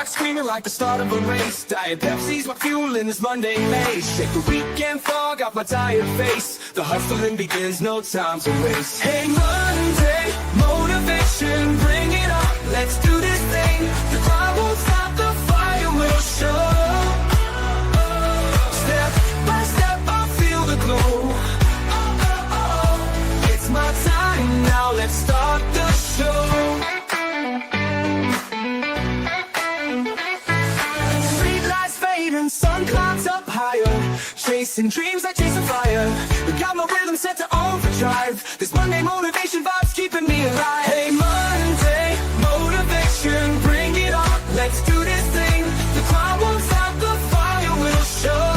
Screaming like the start of a race. Diet Pepsi's my fuel in this Monday maze. Shake the weekend fog off my tired face. The hustling begins, no time to waste. Hey Monday, motivation, bring it on. Let's do this thing. The crowd won't stop, the fire will show. Step by step, I feel the glow. It's my time now, let's start the show. Sun clouds up higher, chasing dreams like chasing fire. Got my rhythm set to overdrive. This Monday motivation vibe's keeping me alive. Hey Monday, motivation, bring it on. Let's do this thing. The crowd won't stop, the fire will show.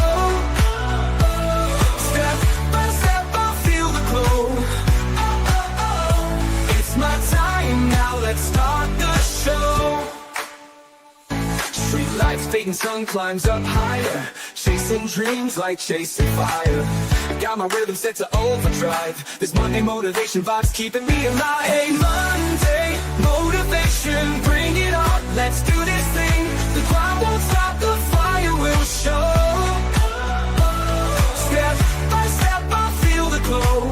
Step by step, I feel the glow. It's my time now, let's start the show. Street lights fading, sun climbs up higher. Chasing dreams like chasing fire. Got my rhythm set to overdrive. This Monday motivation vibe's keeping me alive. Hey Monday, motivation, bring it on. Let's do this thing. The crowd won't stop, the fire will show. Step by step, I feel the glow.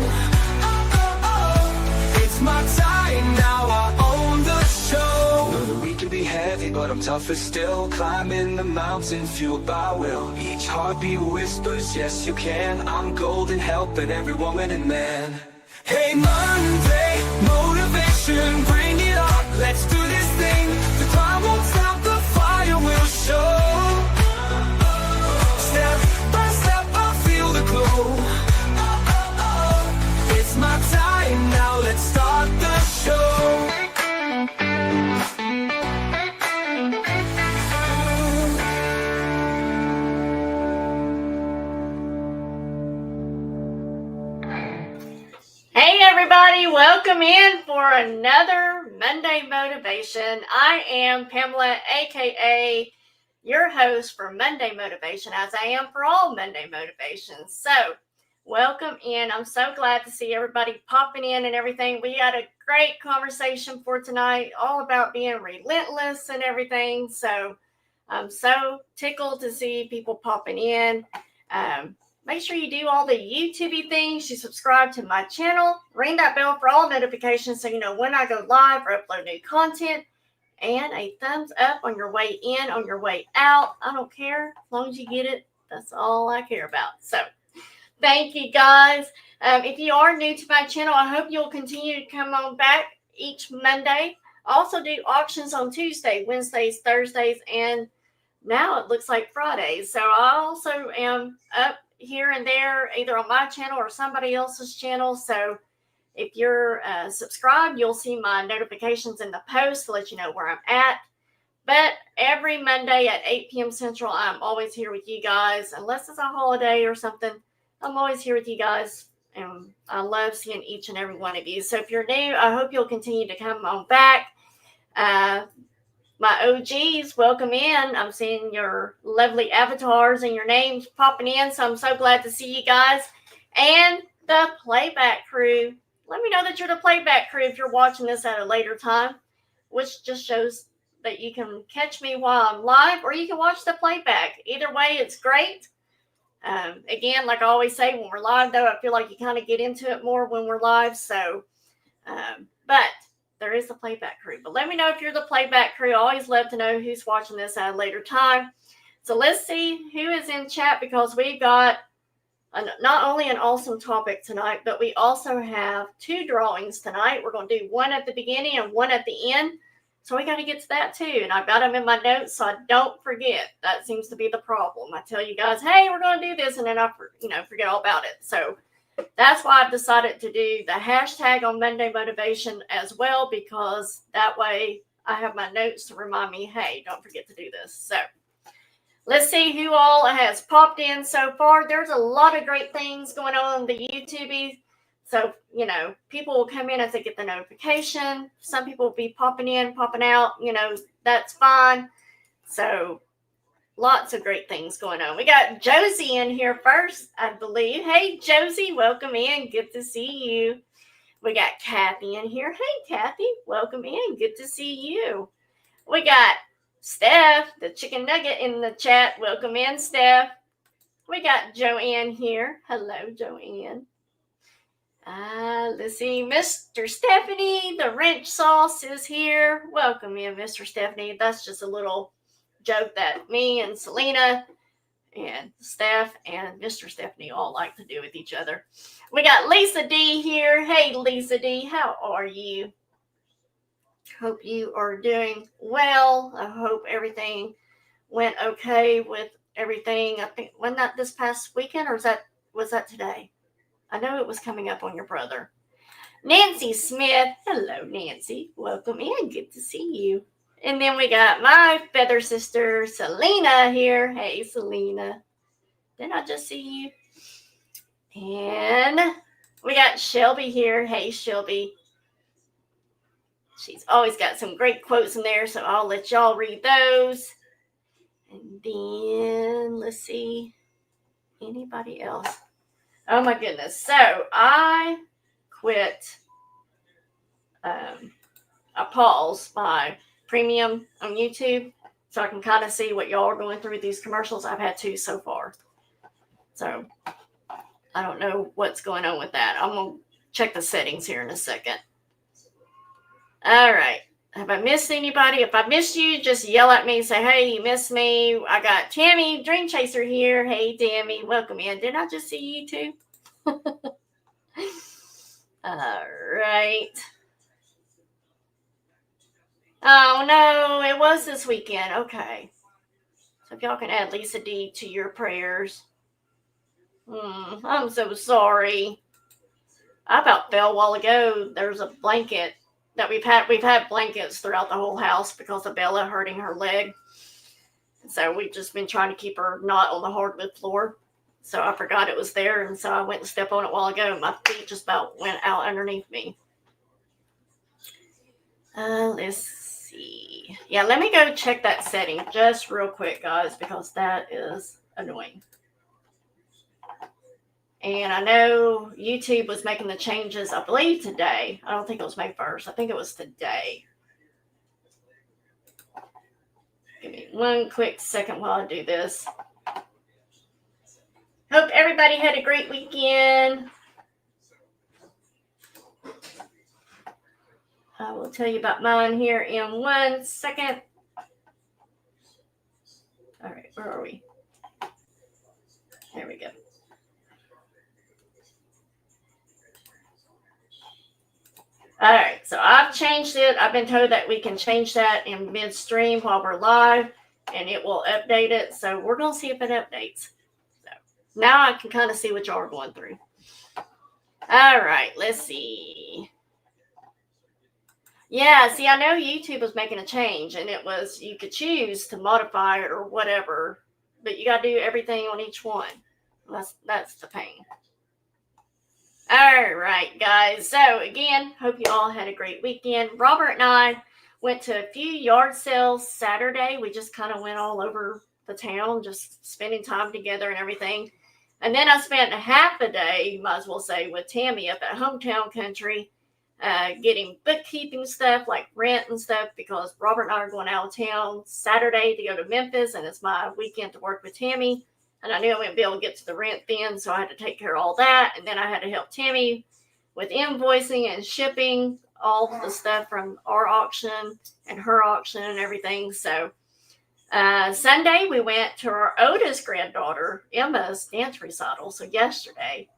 It's my time now, I own the show. Know the week can be heavy, but I'm tougher still. Climbing the mountain, fueled by will. Each heartbeat whispers, yes you can. I'm golden, helping every woman and man. Hey Monday, motivation, bring it on. Let's do this thing. The crowd won't stop, the fire will show. Step by step, I feel the glow. It's my time now, let's start the show. Hey everybody, welcome in for another Monday Motivation. I am Pamela, aka your host for Monday Motivation, as I am for all Monday Motivations. So, welcome in. I'm so glad to see everybody popping in and everything. We had a great conversation for tonight, all about being relentless and everything. So, I'm so tickled to see people popping in. Make sure you do all the YouTube things. You subscribe to my channel. Ring that bell for all notifications so you know when I go live or upload new content. And a thumbs up on your way in, on your way out. I don't care. As long as you get it, that's all I care about. So, thank you guys. If you are new to my channel, I hope you'll continue to come on back each Monday. I also do auctions on Tuesday, Wednesdays, Thursdays, and now it looks like Fridays. So, I also am up here and there, either on my channel or somebody else's channel. So if you're subscribed, you'll see my notifications in the post to let you know where I'm at. But every Monday at 8 p.m. Central, I'm always here with you guys. Unless it's a holiday or something, I'm always here with you guys. And I love seeing each and every one of you. So if you're new, I hope you'll continue to come on back. My OGs, welcome in. I'm seeing your lovely avatars and your names popping in, so I'm so glad to see you guys. And the playback crew. Let me know that you're the playback crew if you're watching this at a later time, which just shows that you can catch me while I'm live, or you can watch the playback. Either way, it's great. Again, like I always say, when we're live, though, I feel like you kind of get into it more when we're live. So, but there is the playback crew. But let me know if you're the playback crew. I always love to know who's watching this at a later time. So let's see who is in chat, because we've got not only an awesome topic tonight, but we also have 2 drawings tonight. We're going to do one at the beginning and one at the end. So we got to get to that too. And I've got them in my notes so I don't forget. That seems to be the problem. I tell you guys, hey, we're going to do this, and then I forget all about it. So that's why I've decided to do the hashtag on Monday Motivation as well, because that way I have my notes to remind me, hey, don't forget to do this. So let's see who all has popped in so far. There's a lot of great things going on the YouTube. So, people will come in as they get the notification. Some people will be popping in, popping out. That's fine. So lots of great things going on. We got Josie in here first, I believe. Hey, Josie, welcome in. Good to see you. We got Kathy in here. Hey, Kathy, welcome in. Good to see you. We got Steph, the chicken nugget, in the chat. Welcome in, Steph. We got Joanne here. Hello, Joanne. Let's see. Mr. Stephanie, the wrench sauce is here. Welcome in, Mr. Stephanie. That's just a little joke that me and Selena and Steph and Mr. Stephanie all like to do with each other. We got Lisa D here. Hey, Lisa D, how are you? Hope you are doing well. I hope everything went okay with everything. I think, wasn't that this past weekend, or was that today? I know it was coming up on your brother. Nancy Smith. Hello, Nancy. Welcome in. Good to see you. And then we got my feather sister, Selena, here. Hey, Selena. Didn't I just see you? And we got Shelby here. Hey, Shelby. She's always got some great quotes in there, so I'll let y'all read those. And then, let's see. Anybody else? Oh, my goodness. So, I quit. I paused my premium on YouTube so I can kind of see what y'all are going through with these commercials. I've had 2 so far. So, I don't know what's going on with that. I'm going to check the settings here in a second. All right. Have I missed anybody? If I missed you, just yell at me. Say, hey, you missed me. I got Tammy, Dream Chaser here. Hey, Tammy, welcome in. Didn't I just see you too? All right. Oh, no, it was this weekend. Okay. So if y'all can add Lisa D to your prayers. I'm so sorry. I about fell a while ago. There's a blanket that we've had blankets throughout the whole house because of Bella hurting her leg. So we've just been trying to keep her not on the hardwood floor. So I forgot it was there, and so I went and stepped on it a while ago, and my feet just about went out underneath me. Let's see. Yeah, let me go check that setting just real quick, guys, because that is annoying. And I know YouTube was making the changes, I believe, today. I don't think it was May 1st. I think it was today. Give me one quick second while I do this. Hope everybody had a great weekend. I will tell you about mine here in 1 second. All right, where are we? There we go. All right, so I've changed it. I've been told that we can change that in midstream while we're live, and it will update it. So we're going to see if it updates. So now I can kind of see what y'all are going through. All right, let's see. Yeah, see, I know YouTube was making a change, and it was you could choose to modify it or whatever, but you got to do everything on each one. That's the pain. All right, guys. So, again, hope you all had a great weekend. Robert and I went to a few yard sales Saturday. We just kind of went all over the town, just spending time together and everything. And then I spent half a day, you might as well say, with Tammy up at Hometown Country, getting bookkeeping stuff like rent and stuff, because Robert and I are going out of town Saturday to go to Memphis, and it's my weekend to work with Tammy. And I knew I wouldn't be able to get to the rent then, so I had to take care of all that. And then I had to help Tammy with invoicing and shipping all the stuff from our auction and her auction and everything. So Sunday, we went to our oldest granddaughter, Emma's dance recital. So yesterday,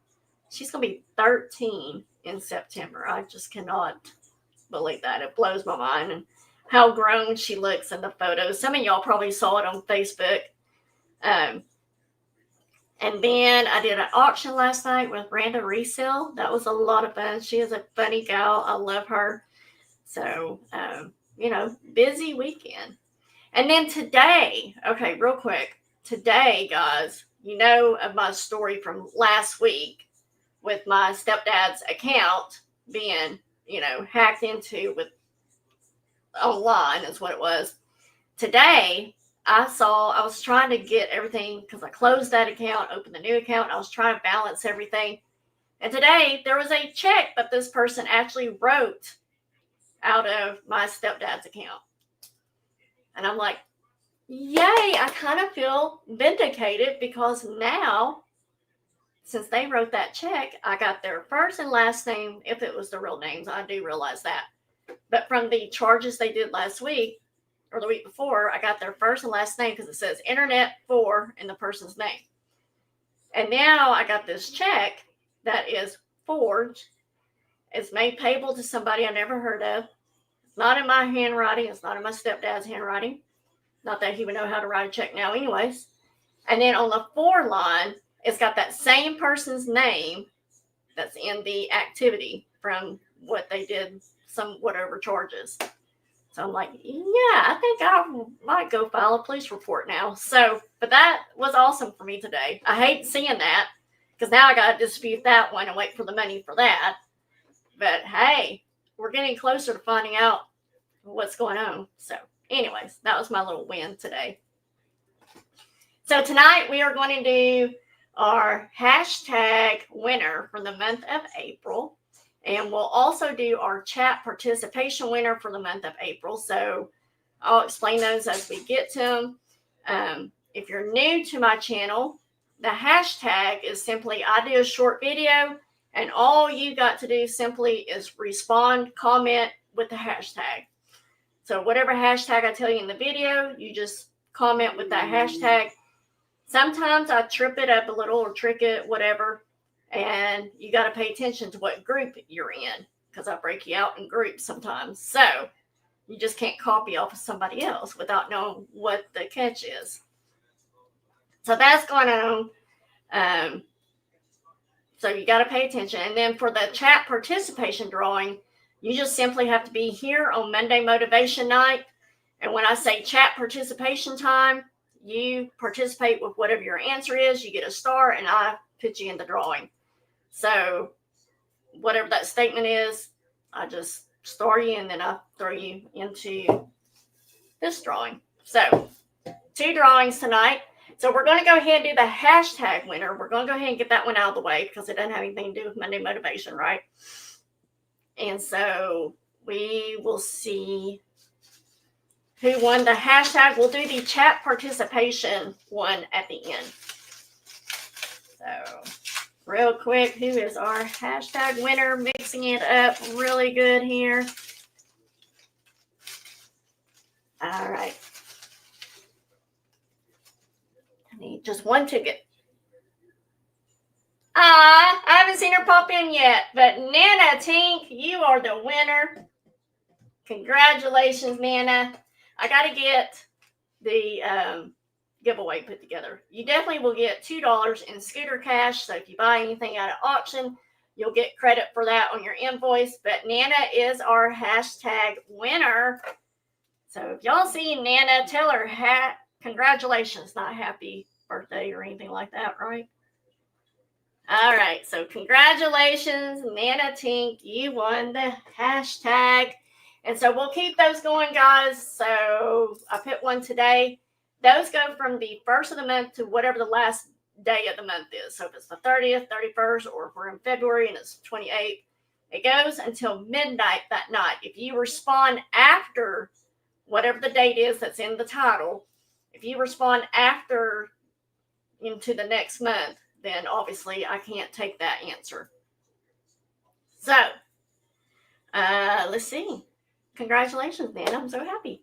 she's going to be 13 in September. I just cannot believe that. It blows my mind. And how grown she looks in the photos. Some of y'all probably saw it on Facebook. And then I did an auction last night with Randa Resell. That was a lot of fun. She is a funny gal. I love her. So, busy weekend. And then today, okay, real quick. Today, guys, you know of my story from last week with my stepdad's account being, hacked into with online is what it was. Today, I was trying to get everything because I closed that account, opened the new account. I was trying to balance everything. And today there was a check that this person actually wrote out of my stepdad's account. And I'm like, yay, I kind of feel vindicated because now, since they wrote that check, I got their first and last name, if it was the real names. I do realize that. But from the charges they did last week or the week before, I got their first and last name because it says Internet 4 in the person's name. And now I got this check that is forged. It's made payable to somebody I never heard of. It's not in my handwriting. It's not in my stepdad's handwriting. Not that he would know how to write a check now anyways. And then on the 4 line, it's got that same person's name that's in the activity from what they did, some whatever charges. So I'm like, yeah, I think I might go file a police report now. So, but that was awesome for me today. I hate seeing that because now I got to dispute that one and wait for the money for that. But hey, we're getting closer to finding out what's going on. So anyways, that was my little win today. So tonight we are going to do our hashtag winner for the month of April. And we'll also do our chat participation winner for the month of April. So I'll explain those as we get to them. If you're new to my channel, the hashtag is simply I do a short video and all you got to do simply is respond, comment with the hashtag. So whatever hashtag I tell you in the video, you just comment with that hashtag. Sometimes I trip it up a little or trick it, whatever. And you got to pay attention to what group you're in because I break you out in groups sometimes. So you just can't copy off of somebody else without knowing what the catch is. So that's going on. So you got to pay attention. And then for the chat participation drawing, you just simply have to be here on Monday Motivation Night. And when I say chat participation time, you participate with whatever your answer is. You get a star and I put you in the drawing. So whatever that statement is, I just star you and then I throw you into this drawing. So 2 drawings tonight. So we're going to go ahead and do the hashtag winner. We're going to go ahead and get that one out of the way because it doesn't have anything to do with Monday Motivation, right? And so we will see who won the hashtag. We'll do the chat participation one at the end. So real quick, who is our hashtag winner? Mixing it up really good here. All right. I need just one ticket. I haven't seen her pop in yet, but Nana Tink, you are the winner. Congratulations, Nana. I got to get the giveaway put together. You definitely will get $2 in scooter cash. So if you buy anything at an auction, you'll get credit for that on your invoice. But Nana is our hashtag winner. So if y'all see Nana, tell her congratulations, not happy birthday or anything like that, right? All right. So congratulations, Nana Tink. You won the hashtag. And so we'll keep those going, guys. So I put one today. Those go from the 1st of the month to whatever the last day of the month is. So if it's the 30th, 31st, or if we're in February and it's 28th, it goes until midnight that night. If you respond after whatever the date is that's in the title, if you respond after into the next month, then obviously I can't take that answer. So let's see. Congratulations, Dan. I'm so happy.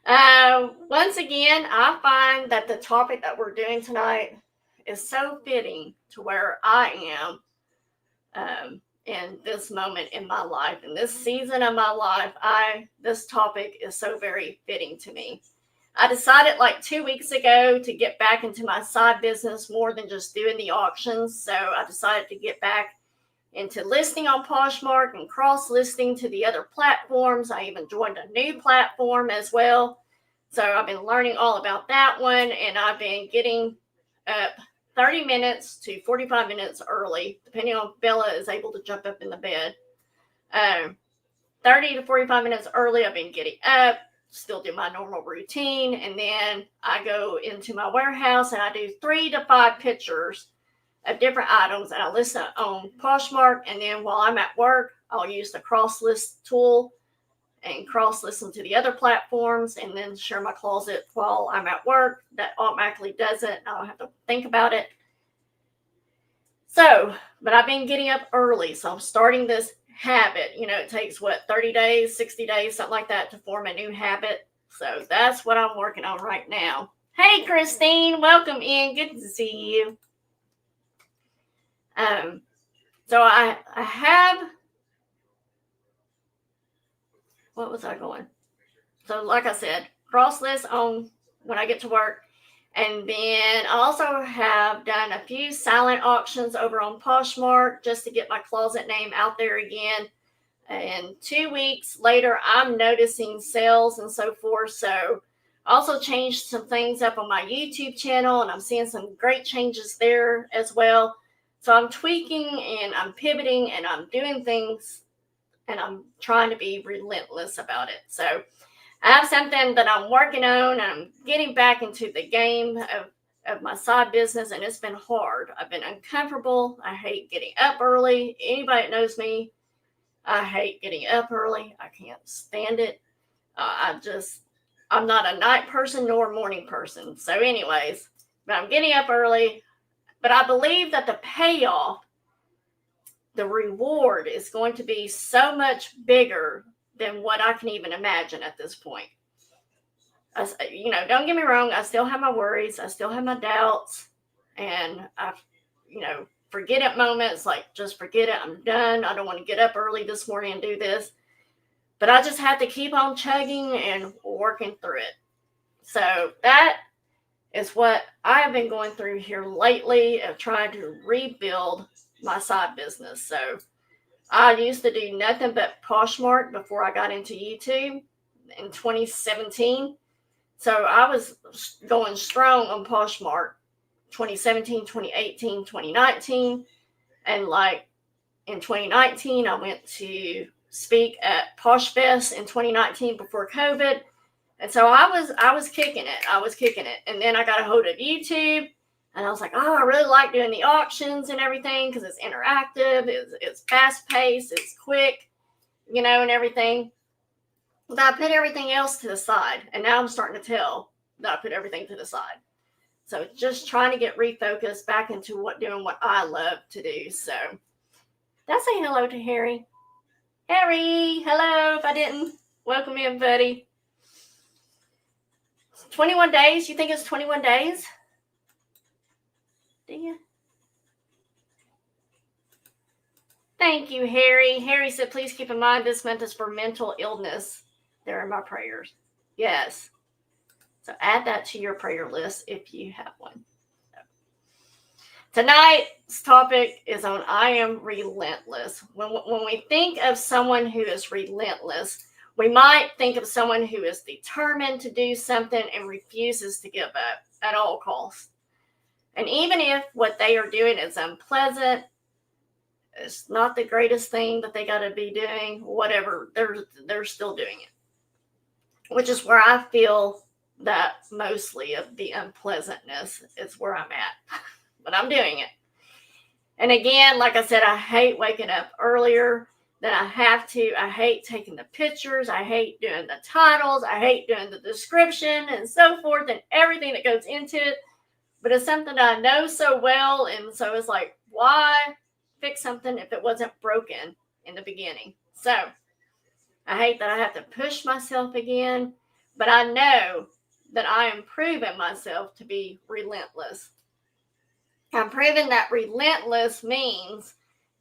Once again, I find that the topic that we're doing tonight is so fitting to where I am in this moment in my life, in this season of my life. This topic is so very fitting to me. I decided like 2 weeks ago to get back into my side business more than just doing the auctions. So I decided to get back into listing on Poshmark and cross-listing to the other platforms. I even joined a new platform as well. So I've been learning all about that one, and I've been getting up 30 minutes to 45 minutes early, depending on if Bella is able to jump up in the bed. 30 to 45 minutes early, I've been getting up, still do my normal routine, and then I go into my warehouse and I do 3 to 5 pictures of different items, and I list it on Poshmark. And then while I'm at work, I'll use the cross list tool and cross listen to the other platforms, and then share my closet while I'm at work. That automatically does it. I don't have to think about it. So, but I've been getting up early, so I'm starting this habit. It takes 30 days, 60 days, something like that to form a new habit. So that's what I'm working on right now. Hey, Christine, welcome in. Good to see you. So I have, what was I going? So like I said, cross list on when I get to work. And then I also have done a few silent auctions over on Poshmark just to get my closet name out there again. And 2 weeks later, I'm noticing sales and so forth. So I also changed some things up on my YouTube channel, and I'm seeing some great changes there as well. So I'm tweaking and I'm pivoting and I'm doing things, and I'm trying to be relentless about it. So I have something that I'm working on, and I'm getting back into the game of my side business, and it's been hard. I've been uncomfortable. I hate getting up early. Anybody that knows me, I hate getting up early. I can't stand it. I'm not a night person nor a morning person. So anyways, but I'm getting up early, but I believe that the payoff, the reward is going to be so much bigger than what I can even imagine at this point. Don't get me wrong. I still have my worries. I still have my doubts, and I, forget it moments, like just forget it. I'm done. I don't want to get up early this morning and do this, but I just have to keep on chugging and working through it. So that is what I have been going through here lately, of trying to rebuild my side business. So I used to do nothing but Poshmark before I got into YouTube in 2017. So I was going strong on Poshmark 2017, 2018, 2019. And like in 2019, I went to speak at Posh Fest in 2019 before COVID. And so I was kicking it. And then I got a hold of YouTube, and I was like, oh, I really like doing the auctions and everything because it's interactive, it's fast paced, it's quick, and everything. But I put everything else to the side, and now I'm starting to tell that I put everything to the side. So just trying to get refocused back into doing what I love to do. So let's say hello to Harry. Harry, hello. If I didn't, welcome in, buddy. 21 days? You think it's 21 days? Do you? Thank you, Harry. Harry said, please keep in mind this month is for mental illness. They're in my prayers. Yes. So add that to your prayer list if you have one. Tonight's topic is on I am relentless. When we think of someone who is relentless, we might think of someone who is determined to do something and refuses to give up at all costs. And even if what they are doing is unpleasant, it's not the greatest thing that they got to be doing, whatever, they're still doing it. Which is where I feel that mostly of the unpleasantness is where I'm at. But I'm doing it. And again, like I said, I hate waking up earlier than I have to. I hate taking the pictures. I hate doing the titles. I hate doing the description and so forth and everything that goes into it. But it's something I know so well. And so it's like, why fix something if it wasn't broken in the beginning? So I hate that I have to push myself again. But I know that I am proving myself to be relentless. I'm proving that relentless means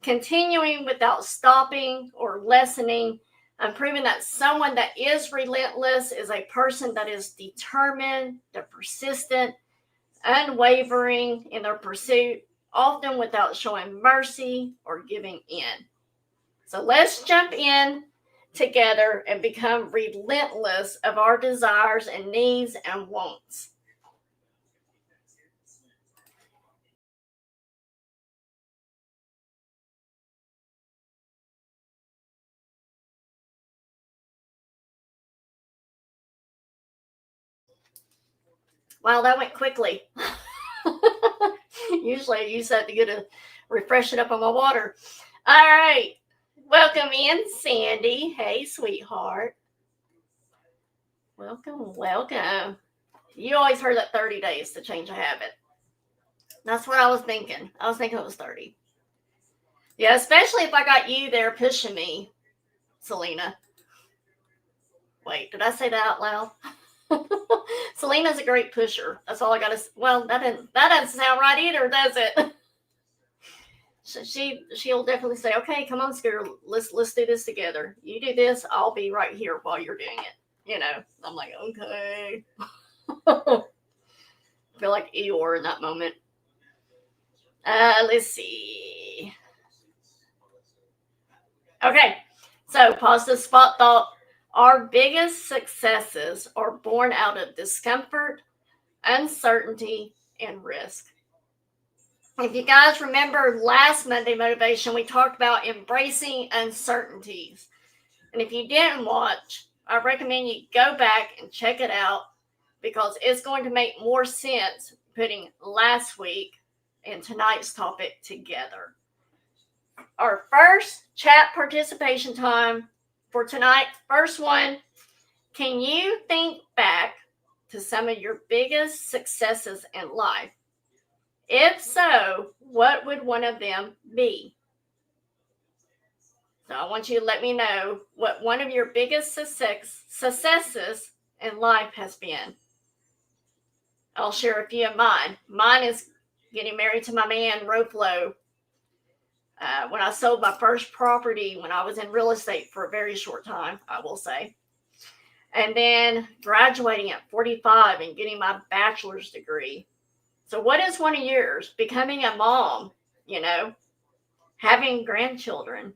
continuing without stopping or lessening. I'm proving that someone that is relentless is a person that is determined, they're persistent, unwavering in their pursuit, often without showing mercy or giving in. So let's jump in together and become relentless of our desires and needs and wants. Wow, that went quickly. Usually I use that to refresh it up on my water. All right. Welcome in, Sandy. Hey, sweetheart. Welcome. You always heard that 30 days to change a habit. That's what I was thinking. I was thinking it was 30. Yeah, especially if I got you there pushing me, Selena. Wait, did I say that out loud? Selena's a great pusher. That's all I got to say. Well, that doesn't sound right either, does it? She'll definitely say, okay, come on, Scooter, let's do this together. You do this, I'll be right here while you're doing it. You know, I'm like, okay. I feel like Eeyore in that moment. Let's see. Okay, so positive spot thought. Our biggest successes are born out of discomfort, uncertainty, and risk. If you guys remember last Monday Motivation, we talked about embracing uncertainties. And if you didn't watch, I recommend you go back and check it out because it's going to make more sense putting last week and tonight's topic together. Our first chat participation time for tonight, first one, can you think back to some of your biggest successes in life? If so, what would one of them be? So I want you to let me know what one of your biggest successes in life has been. I'll share a few of mine. Mine is getting married to my man, Roplo. When I sold my first property when I was in real estate for a very short time, I will say. And then graduating at 45 and getting my bachelor's degree. So what is one of yours? Becoming a mom, having grandchildren.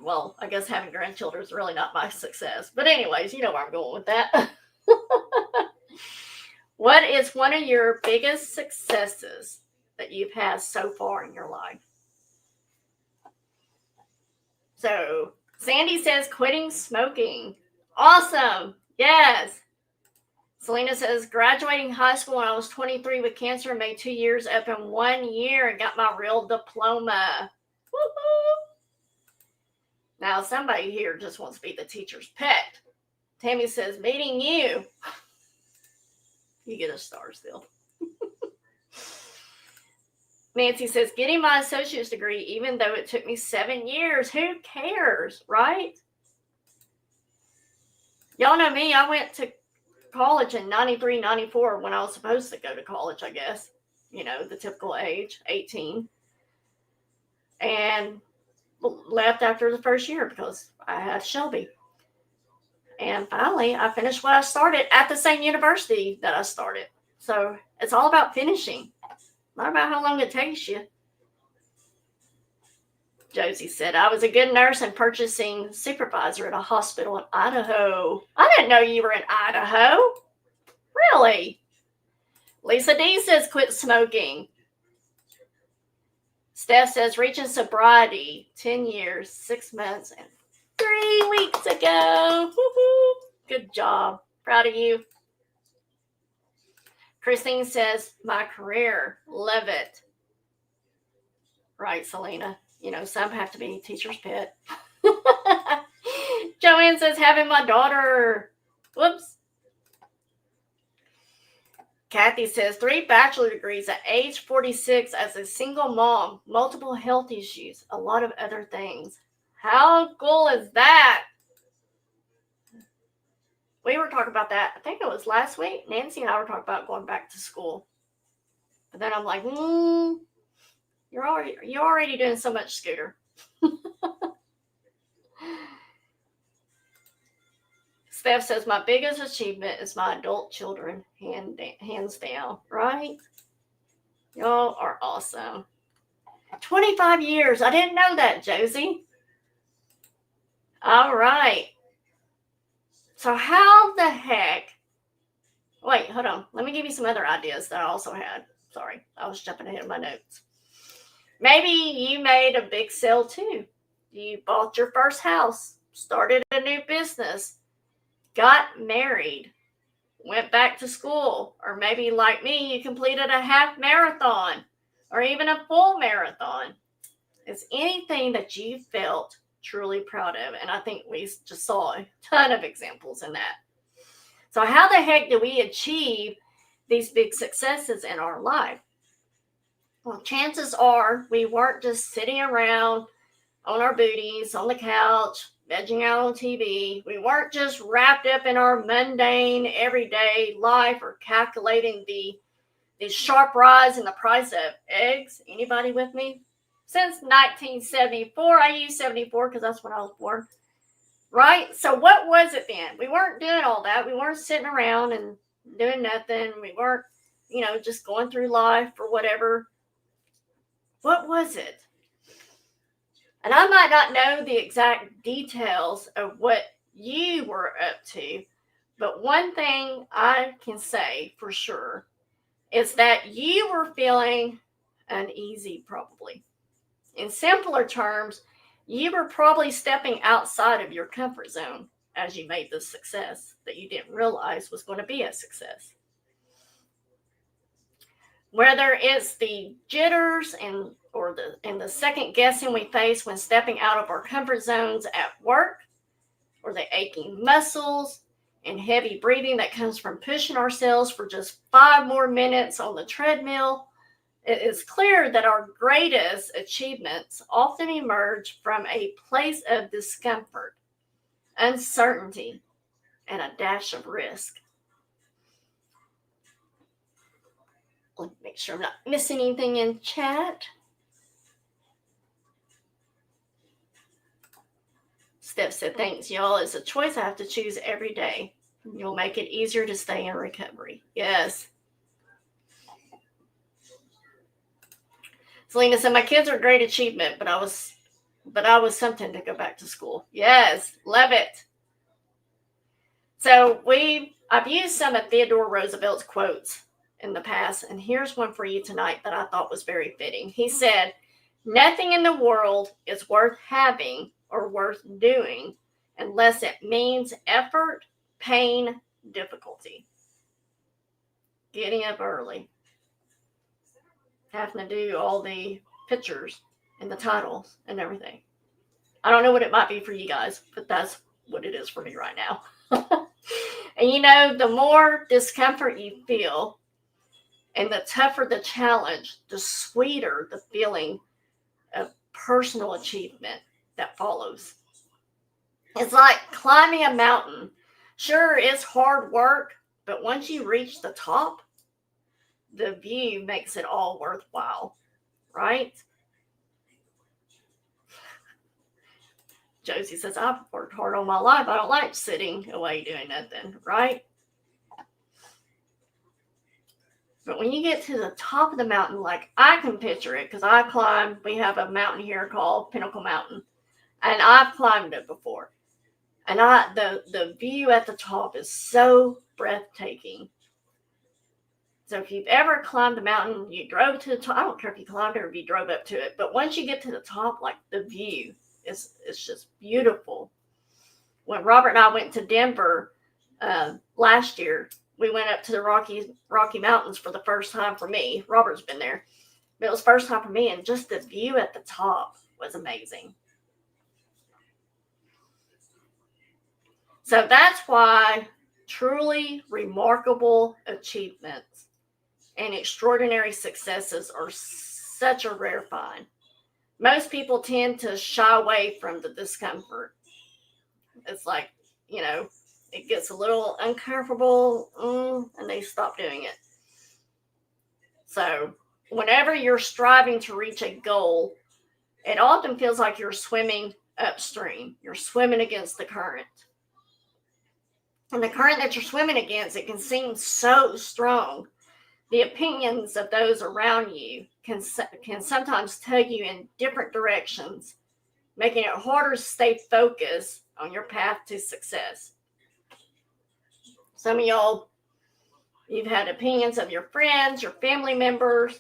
Well, I guess having grandchildren is really not my success. But anyways, you know where I'm going with that. What is one of your biggest successes that you've had so far in your life? So Sandy says quitting smoking. Awesome. Yes. Selena says graduating high school when I was 23 with cancer and made 2 years up in 1 year and got my real diploma. Woo-hoo. Now somebody here just wants to be the teacher's pet. Tammy says meeting you. You get a star still. Nancy says, getting my associate's degree, even though it took me 7 years. Who cares, right? Y'all know me. I went to college in 93, 94 when I was supposed to go to college, I guess. The typical age, 18. And left after the first year because I had Shelby. And finally, I finished what I started at the same university that I started. So it's all about finishing. Not about how long it takes you. Josie said, I was a good nurse and purchasing supervisor at a hospital in Idaho. I didn't know you were in Idaho. Really? Lisa D says, quit smoking. Steph says, reaching sobriety, 10 years, 6 months, and 3 weeks ago. Woo-hoo. Good job. Proud of you. Christine says, my career, love it. Right, Selena. Some have to be teacher's pet. Joanne says, having my daughter. Whoops. Kathy says, 3 bachelor degrees at age 46 as a single mom, multiple health issues, a lot of other things. How cool is that? We were talking about that. I think it was last week. Nancy and I were talking about going back to school. But then I'm like, you're already doing so much, Scooter. Steph says, my biggest achievement is my adult children, hands down, right? Y'all are awesome. 25 years. I didn't know that, Josie. All right. So how the heck? Wait, hold on. Let me give you some other ideas that I also had. Sorry, I was jumping ahead of my notes. Maybe you made a big sale too. You bought your first house, started a new business, got married, went back to school, or maybe like me, you completed a half marathon or even a full marathon. It's anything that you felt truly proud of. And I think we just saw a ton of examples in that. So how the heck do we achieve these big successes in our life? Well, chances are we weren't just sitting around on our booties, on the couch, vegging out on TV. We weren't just wrapped up in our mundane, everyday life or calculating the sharp rise in the price of eggs. Anybody with me? Since 1974, I use 74 because that's when I was born. Right? So what was it then? We weren't doing all that. We weren't sitting around and doing nothing. We weren't, just going through life or whatever. What was it? And I might not know the exact details of what you were up to, but one thing I can say for sure is that you were feeling uneasy, probably. In simpler terms, you were probably stepping outside of your comfort zone as you made this success that you didn't realize was going to be a success. Whether it's the jitters and the second guessing we face when stepping out of our comfort zones at work, or the aching muscles and heavy breathing that comes from pushing ourselves for just 5 more minutes on the treadmill, it is clear that our greatest achievements often emerge from a place of discomfort, uncertainty, and a dash of risk. Let me make sure I'm not missing anything in chat. Steph said, thanks, y'all. It's a choice I have to choose every day. You'll make it easier to stay in recovery. Yes. Selena said, my kids are a great achievement, but I was something to go back to school. Yes, love it. So I've used some of Theodore Roosevelt's quotes in the past, and here's one for you tonight that I thought was very fitting. He said, nothing in the world is worth having or worth doing unless it means effort, pain, difficulty. Getting up early, having to do all the pictures and the titles and everything. I don't know what it might be for you guys, but that's what it is for me right now. And the more discomfort you feel and the tougher the challenge, the sweeter the feeling of personal achievement that follows. It's like climbing a mountain. Sure, it's hard work, but once you reach the top, the view makes it all worthwhile, right? Josie says, I've worked hard all my life. I don't like sitting away doing nothing, right? But when you get to the top of the mountain, like I can picture it, because I climbed, we have a mountain here called Pinnacle Mountain, and I've climbed it before. And the view at the top is so breathtaking. So if you've ever climbed the mountain, you drove to the top, I don't care if you climbed it or if you drove up to it, but once you get to the top, like the view, it's just beautiful. When Robert and I went to Denver last year, we went up to the Rocky Mountains for the first time for me. Robert's been there, but it was the first time for me, and just the view at the top was amazing. So that's why truly remarkable achievements and extraordinary successes are such a rare find. Most people tend to shy away from the discomfort. It's like, it gets a little uncomfortable, and they stop doing it. So whenever you're striving to reach a goal, it often feels like you're swimming upstream. You're swimming against the current. And the current that you're swimming against, it can seem so strong. The opinions of those around you can sometimes tug you in different directions, making it harder to stay focused on your path to success. Some of y'all, you've had opinions of your friends, your family members,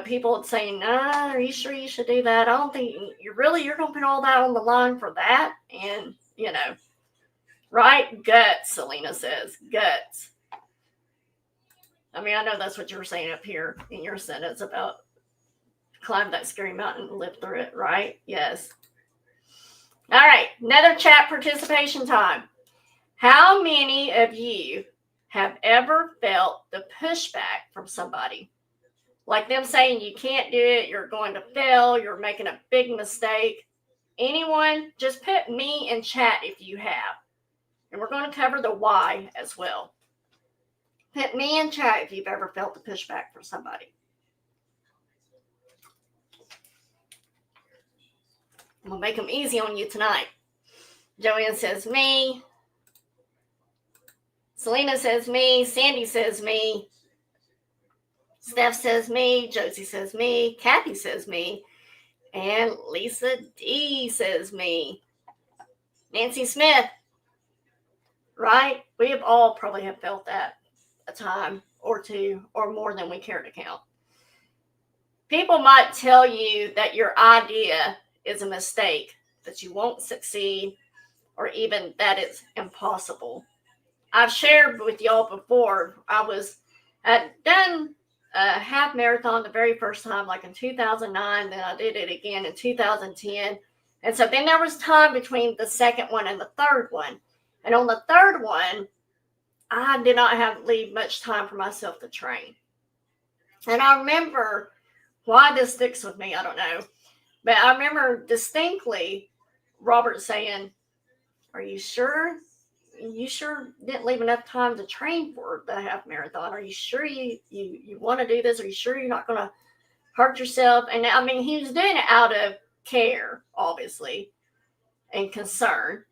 people saying, nah, are you sure you should do that? I don't think you're going to put all that on the line for that. And, right? Guts, Selena says, guts. I mean, I know that's what you were saying up here in your sentence about climb that scary mountain and live through it, right? Yes. All right, another chat participation time. How many of you have ever felt the pushback from somebody? Like them saying you can't do it, you're going to fail, you're making a big mistake. Anyone? Just put me in chat if you have. And we're going to cover the why as well. Put me in chat if you've ever felt the pushback from somebody. I'm going to make them easy on you tonight. Joanne says me. Selena says me. Sandy says me. Steph says me. Josie says me. Kathy says me. And Lisa D says me. Nancy Smith. Right? We have all probably have felt that a time or two or more than we care to count. People might tell you that your idea is a mistake, that you won't succeed, or even that it's impossible. I've shared with y'all before, I had done a half marathon the very first time, like in 2009, then I did it again in 2010. And so then there was time between the second one and the third one. And on the third one, I did not leave much time for myself to train. And I remember why this sticks with me, I don't know. But I remember distinctly Robert saying, are you sure? You sure didn't leave enough time to train for the half marathon? Are you sure you want to do this? Are you sure you're not going to hurt yourself? And I mean, he was doing it out of care, obviously, and concern.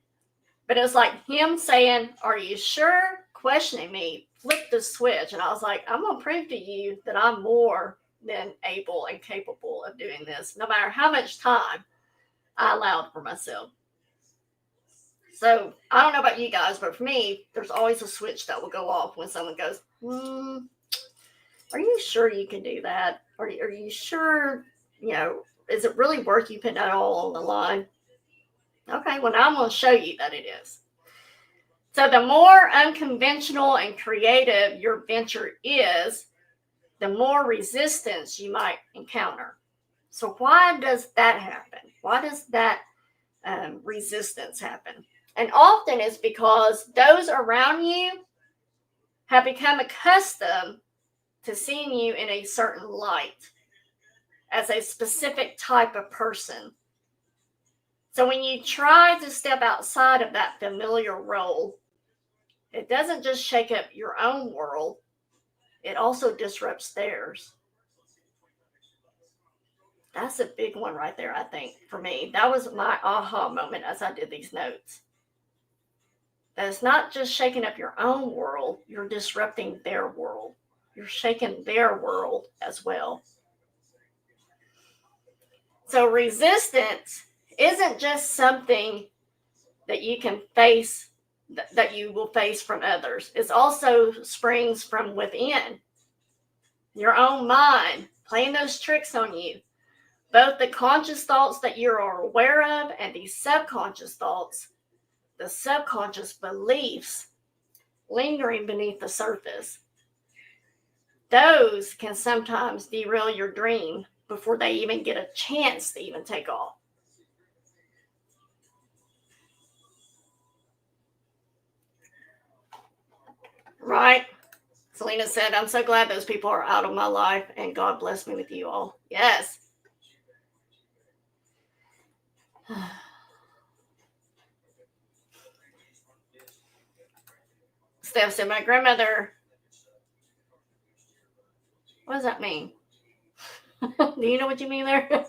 But it was like him saying, are you sure? Questioning me, flipped the switch. And I was like, I'm going to prove to you that I'm more than able and capable of doing this, no matter how much time I allowed for myself. So I don't know about you guys, but for me, there's always a switch that will go off when someone goes, are you sure you can do that? Are you sure, is it really worth you putting that all on the line? Okay, well, now I'm going to show you that it is. So the more unconventional and creative your venture is, the more resistance you might encounter. So why does that happen? Why does that resistance happen? And often it's because those around you have become accustomed to seeing you in a certain light as a specific type of person. So when you try to step outside of that familiar role, it doesn't just shake up your own world, it also disrupts theirs. That's a big one right there, I think, for me. That was my aha moment as I did these notes. That it's not just shaking up your own world, you're disrupting their world. You're shaking their world as well. So resistance isn't just something that you can face, that you will face from others. It also springs from within. Your own mind playing those tricks on you. Both the conscious thoughts that you are aware of and the subconscious thoughts, the subconscious beliefs lingering beneath the surface. Those can sometimes derail your dream before they even get a chance to even take off. Right? Selena said, I'm so glad those people are out of my life and God bless me with you all. Yes. Steph said, my grandmother, what does that mean? Do you know what you mean there?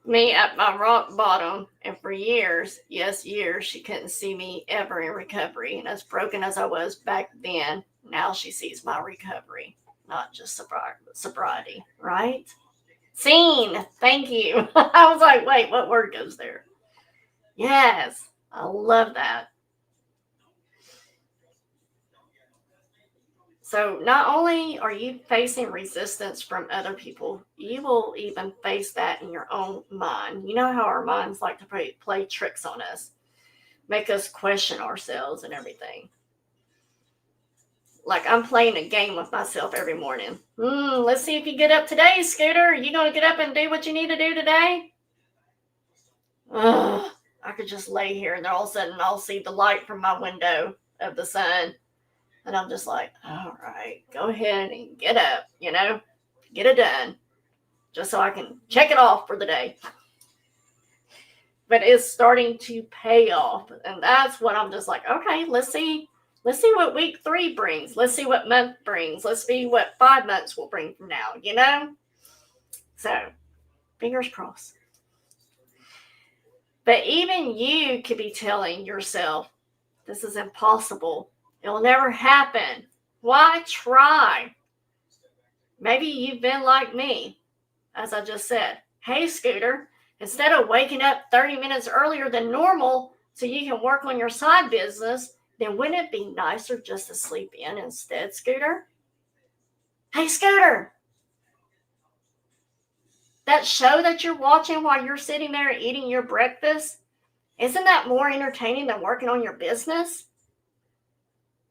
Me at my rock bottom, and for years, yes, years, she couldn't see me ever in recovery. And as broken as I was back then, now she sees my recovery, not just sobriety, right? Seen, thank you. I was like, wait, what word goes there? Yes, I love that. So not only are you facing resistance from other people, you will even face that in your own mind. You know how our minds like to play tricks on us, make us question ourselves and everything. like I'm playing a game with myself every morning. Let's see if you get up today, Scooter. Are you going to get up and do what you need to do today? Ugh, I could just lay here and then all of a sudden I'll see the light from my window of the sun. And I'm just like, all right, go ahead and get up, get it done. Just so I can check it off for the day. But it's starting to pay off. And that's what I'm just like, okay, let's see what week 3 brings. Let's see what month brings. Let's see what 5 months will bring from now, So, fingers crossed. But even you could be telling yourself, this is impossible. It will never happen. Why try? Maybe you've been like me, as I just said. Hey, Scooter, instead of waking up 30 minutes earlier than normal so you can work on your side business, then wouldn't it be nicer just to sleep in instead, Scooter? Hey, Scooter, that show that you're watching while you're sitting there eating your breakfast, isn't that more entertaining than working on your business?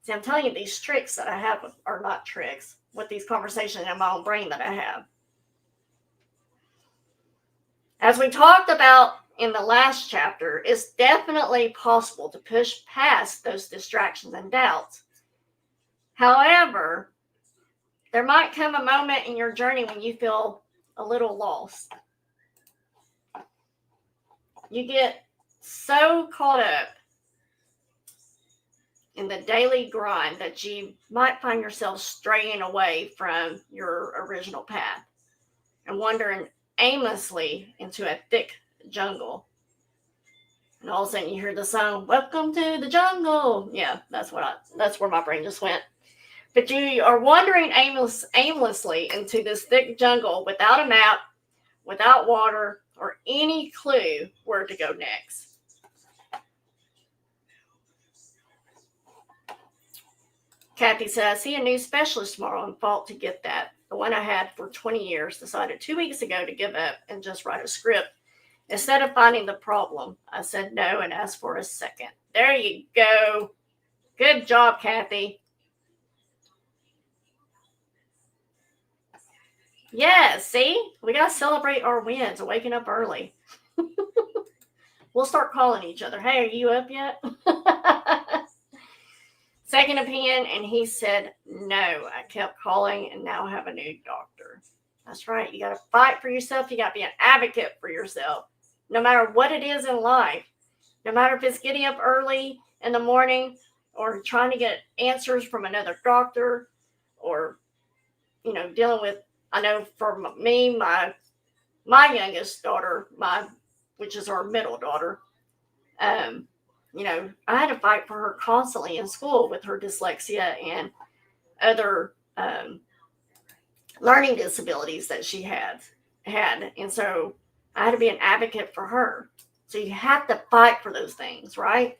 See, I'm telling you, these tricks that I have are not tricks with these conversations in my own brain that I have. As we talked about in the last chapter, it's definitely possible to push past those distractions and doubts. However, there might come a moment in your journey when you feel a little lost. You get so caught up in the daily grind that you might find yourself straying away from your original path and wandering aimlessly into a thick jungle. And all of a sudden you hear the song, "Welcome to the jungle." Yeah, that's where my brain just went. But you are wandering aimlessly into this thick jungle without a map, without water, or any clue where to go next. Kathy said, I see a new specialist tomorrow and fought to get that. The one I had for 20 years decided 2 weeks ago to give up and just write a script. Instead of finding the problem, I said no and asked for a second. There you go. Good job, Kathy. Yeah, see? We got to celebrate our wins and waking up early. We'll start calling each other. Hey, are you up yet? Second opinion, and he said no. I kept calling and now have a new doctor. That's right. You got to fight for yourself. You got to be an advocate for yourself, no matter what it is in life. No matter if it's getting up early in the morning or trying to get answers from another doctor or, dealing with, I know for me, my youngest daughter, which is our middle daughter, I had to fight for her constantly in school with her dyslexia and other learning disabilities that she had. And so I had to be an advocate for her. So you have to fight for those things, right?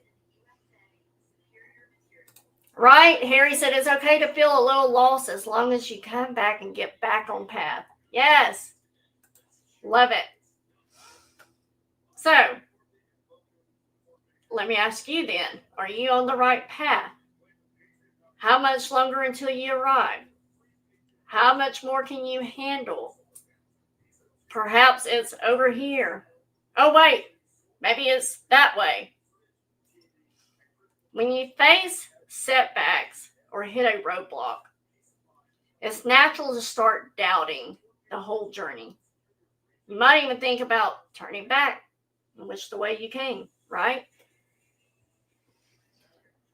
Right? Harry said it's okay to feel a little lost as long as you come back and get back on path. Yes. Love it. So, let me ask you then, are you on the right path? How much longer until you arrive? How much more can you handle? Perhaps it's over here. Oh, wait, maybe it's that way. When you face setbacks or hit a roadblock, it's natural to start doubting the whole journey. You might even think about turning back and wish the way you came, right?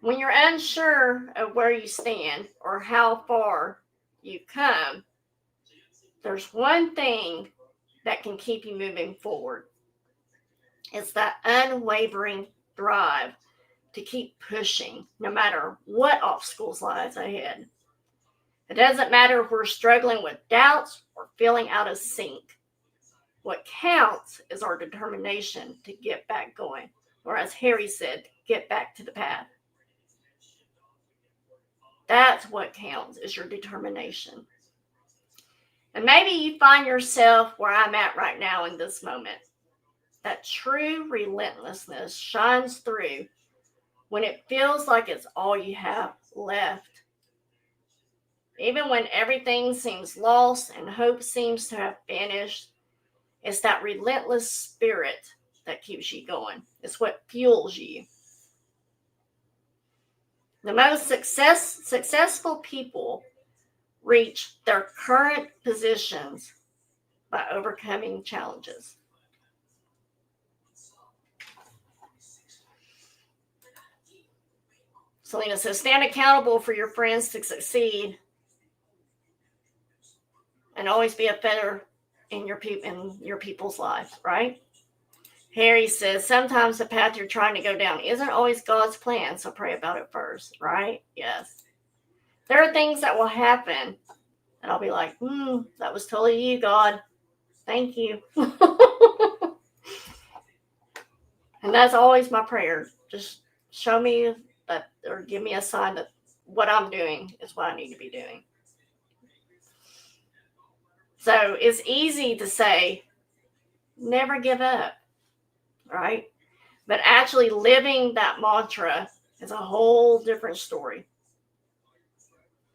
When you're unsure of where you stand or how far you've come, there's one thing that can keep you moving forward. It's that unwavering drive to keep pushing no matter what obstacles lies ahead. It doesn't matter if we're struggling with doubts or feeling out of sync. What counts is our determination to get back going, or as Harry said, get back to the path. That's what counts, is your determination. And maybe you find yourself where I'm at right now in this moment. That true relentlessness shines through when it feels like it's all you have left. Even when everything seems lost and hope seems to have vanished, it's that relentless spirit that keeps you going. It's what fuels you. The most successful people reach their current positions by overcoming challenges. Selena says, stand accountable for your friends to succeed and always be a feather in your people's lives, right? Harry says, sometimes the path you're trying to go down isn't always God's plan, so pray about it first, right? Yes. There are things that will happen, and I'll be like, that was totally you, God. Thank you. And that's always my prayer. Just show me that, or give me a sign that what I'm doing is what I need to be doing. So it's easy to say, never give up, right? But actually living that mantra is a whole different story.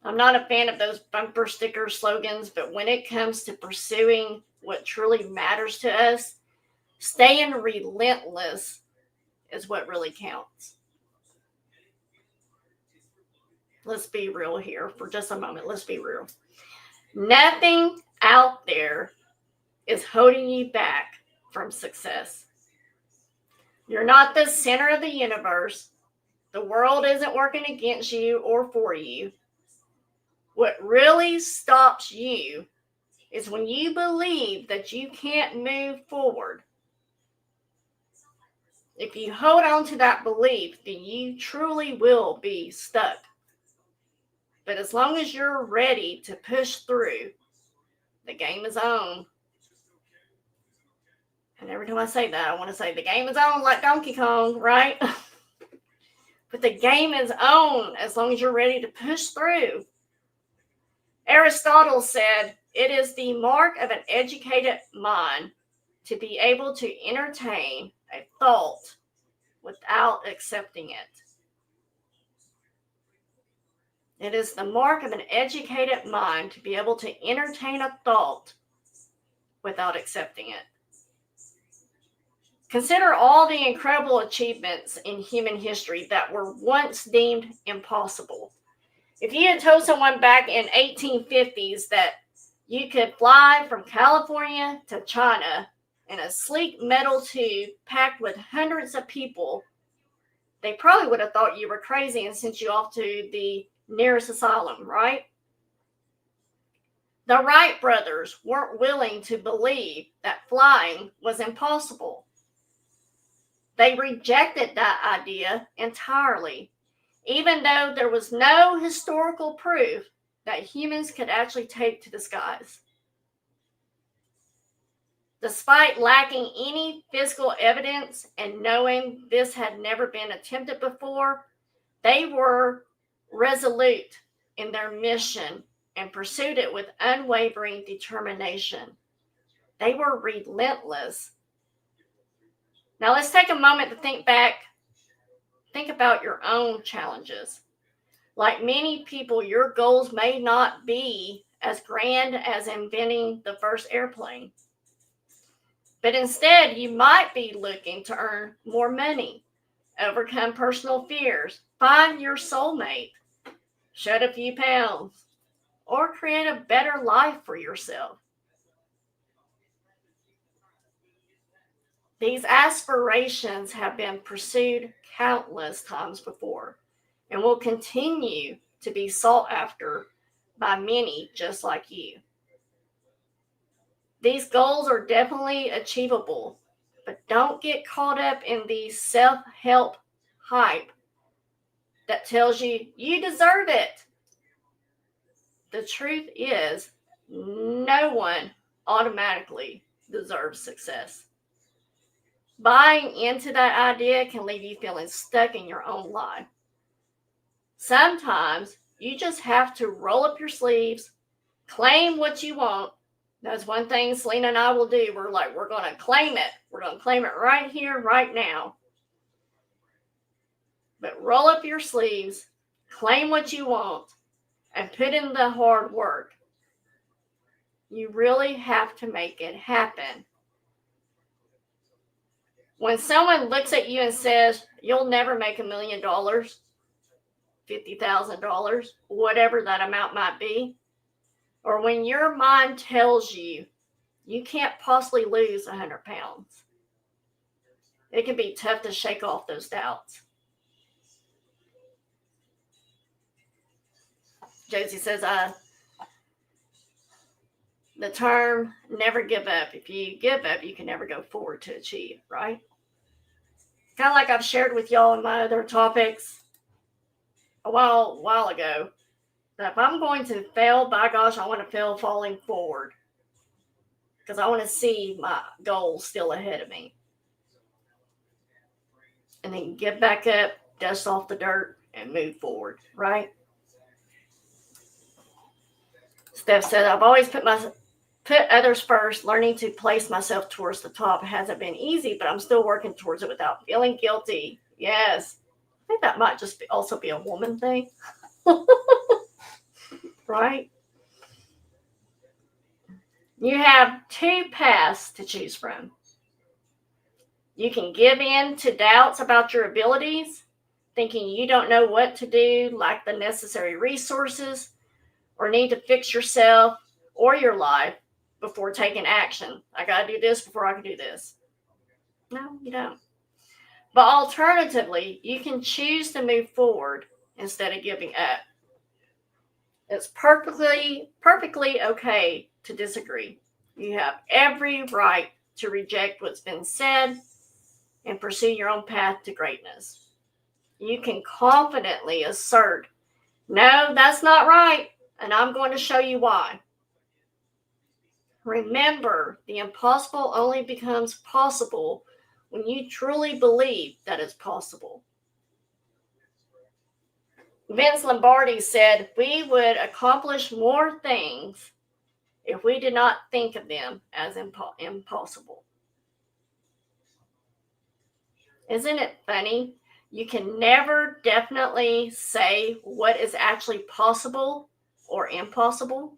I'm not a fan of those bumper sticker slogans, but when it comes to pursuing what truly matters to us, staying relentless is what really counts. Let's be real here for just a moment. Let's be real. Nothing out there is holding you back from success. You're not the center of the universe. The world isn't working against you or for you. What really stops you is when you believe that you can't move forward. If you hold on to that belief, then you truly will be stuck. But as long as you're ready to push through, the game is on. And every time I say that, I want to say the game is on like Donkey Kong, right? But the game is on as long as you're ready to push through. Aristotle said, it is the mark of an educated mind to be able to entertain a thought without accepting it. It is the mark of an educated mind to be able to entertain a thought without accepting it. Consider all the incredible achievements in human history that were once deemed impossible. If you had told someone back in 1850s that you could fly from California to China in a sleek metal tube packed with hundreds of people, they probably would have thought you were crazy and sent you off to the nearest asylum, right? The Wright brothers weren't willing to believe that flying was impossible. They rejected that idea entirely, even though there was no historical proof that humans could actually take to the skies. Despite lacking any physical evidence and knowing this had never been attempted before, they were resolute in their mission and pursued it with unwavering determination. They were relentless. Now let's take a moment to think back. Think about your own challenges. Like many people, your goals may not be as grand as inventing the first airplane. But instead, you might be looking to earn more money, overcome personal fears, find your soulmate, shed a few pounds, or create a better life for yourself. These aspirations have been pursued countless times before and will continue to be sought after by many just like you. These goals are definitely achievable, but don't get caught up in the self-help hype that tells you you deserve it. The truth is, no one automatically deserves success. Buying into that idea can leave you feeling stuck in your own life. Sometimes you just have to roll up your sleeves, claim what you want. That's one thing Selena and I will do. We're going to claim it. We're going to claim it right here, right now. But roll up your sleeves, claim what you want, and put in the hard work, you really have to make it happen. When someone looks at you and says, you'll never make $1 million, $50,000, whatever that amount might be, or when your mind tells you you can't possibly lose 100 pounds, it can be tough to shake off those doubts. Josie says, the term never give up. If you give up, you can never go forward to achieve, right? Kind of like I've shared with y'all in my other topics a while ago, that if I'm going to fail, by gosh, I want to fail falling forward, because I want to see my goals still ahead of me. And then get back up, dust off the dirt, and move forward, right? Steph said, I've always put others first. Learning to place myself towards the top hasn't been easy, but I'm still working towards it without feeling guilty. Yes. I think that might just also be a woman thing. Right? You have two paths to choose from. You can give in to doubts about your abilities, thinking you don't know what to do, lack the necessary resources, or need to fix yourself or your life before taking action. I got to do this before I can do this. No, you don't. But alternatively, you can choose to move forward instead of giving up. It's perfectly okay to disagree. You have every right to reject what's been said and pursue your own path to greatness. You can confidently assert, no, that's not right, and I'm going to show you why. Remember, the impossible only becomes possible when you truly believe that it's possible. Vince Lombardi said, we would accomplish more things if we did not think of them as impossible. Isn't it funny? You can never definitely say what is actually possible or impossible.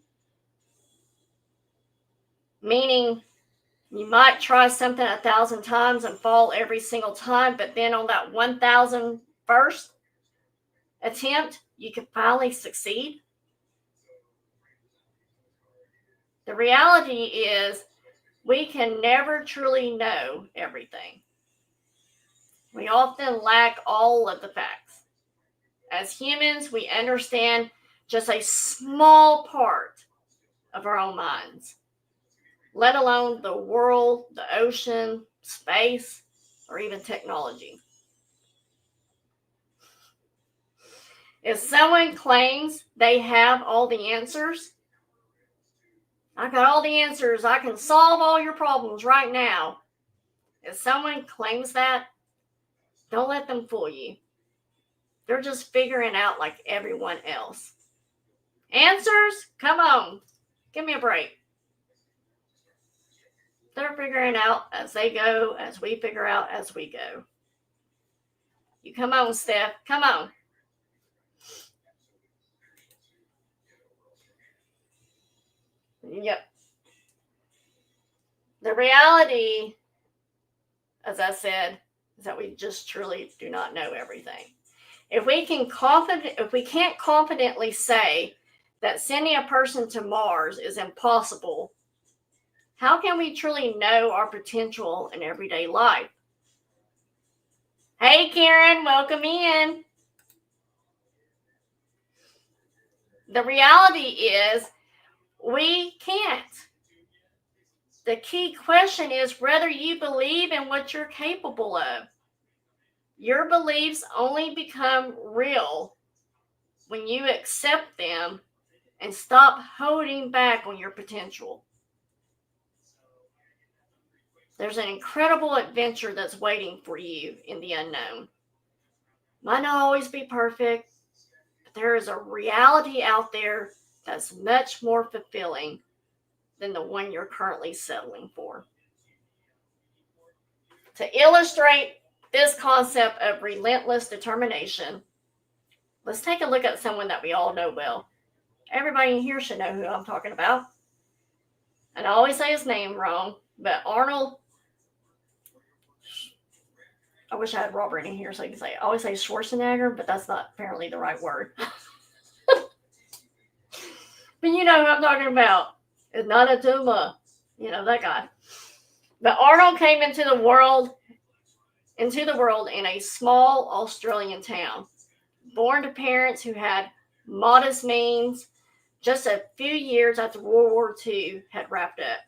Meaning, you might try something 1,000 times and fall every single time, but then on that 1,001st attempt, you can finally succeed. The reality is, we can never truly know everything. We often lack all of the facts. As humans, we understand just a small part of our own minds, let alone the world, the ocean, space, or even technology. If someone claims they have all the answers, I got all the answers, I can solve all your problems right now. If someone claims that, don't let them fool you. They're just figuring out like everyone else. Answers? Come on. Give me a break. They're figuring out as they go, as we figure out as we go. You come on, Steph. Come on. Yep. The reality, as I said, is that we just truly do not know everything. If we can't confidently say that sending a person to Mars is impossible, how can we truly know our potential in everyday life? Hey, Karen, welcome in. The reality is we can't. The key question is whether you believe in what you're capable of. Your beliefs only become real when you accept them and stop holding back on your potential. There's an incredible adventure that's waiting for you in the unknown. Might not always be perfect, but there is a reality out there that's much more fulfilling than the one you're currently settling for. To illustrate this concept of relentless determination, let's take a look at someone that we all know well, Everybody in here should know who I'm talking about. And I always say his name wrong, but Arnold, I wish I had Robert in here so I could say, I always say Schwarzenegger, but that's not apparently the right word. But you know who I'm talking about. It's not a tumor. You know, that guy. But Arnold came into the world in a small Australian town. Born to parents who had modest means, just a few years after World War II had wrapped up.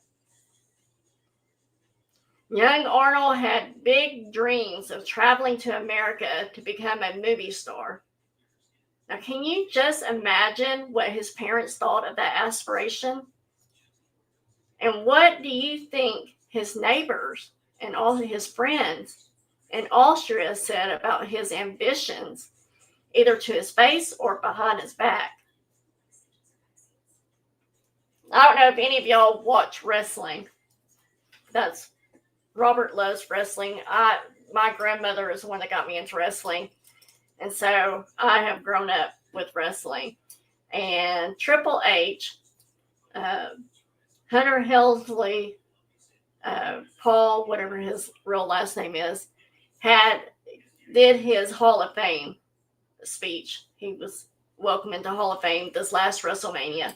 Young Arnold had big dreams of traveling to America to become a movie star. Now, can you just imagine what his parents thought of that aspiration? And what do you think his neighbors and all of his friends in Austria said about his ambitions, either to his face or behind his back? I don't know if any of y'all watch wrestling. Robert loves wrestling. My grandmother is the one that got me into wrestling. And so I have grown up with wrestling. And Triple H, Hunter Helsley, Paul, whatever his real last name is, did his Hall of Fame speech. He was welcomed into Hall of Fame this last WrestleMania.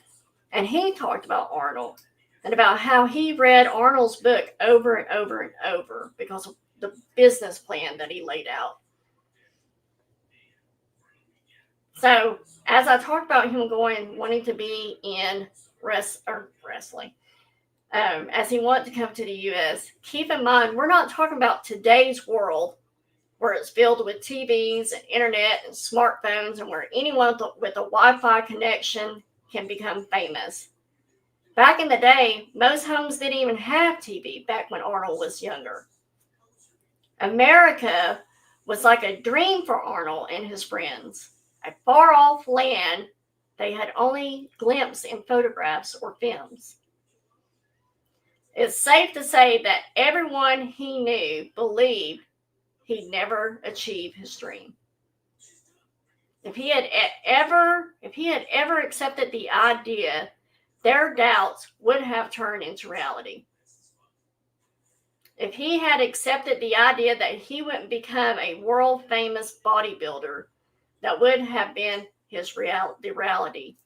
And he talked about Arnold and about how he read Arnold's book over and over and over because of the business plan that he laid out. So, as I talked about him wanting to be in wrestling, as he wanted to come to the U.S., keep in mind, we're not talking about today's world where it's filled with TVs and internet and smartphones and where anyone with a Wi-Fi connection can become famous. Back in the day, most homes didn't even have TV back when Arnold was younger. America was like a dream for Arnold and his friends. A far-off land they had only glimpsed in photographs or films. It's safe to say that everyone he knew believed he'd never achieve his dream. If he had ever accepted the idea, their doubts would have turned into reality. If he had accepted the idea that he wouldn't become a world-famous bodybuilder, that would have been the reality.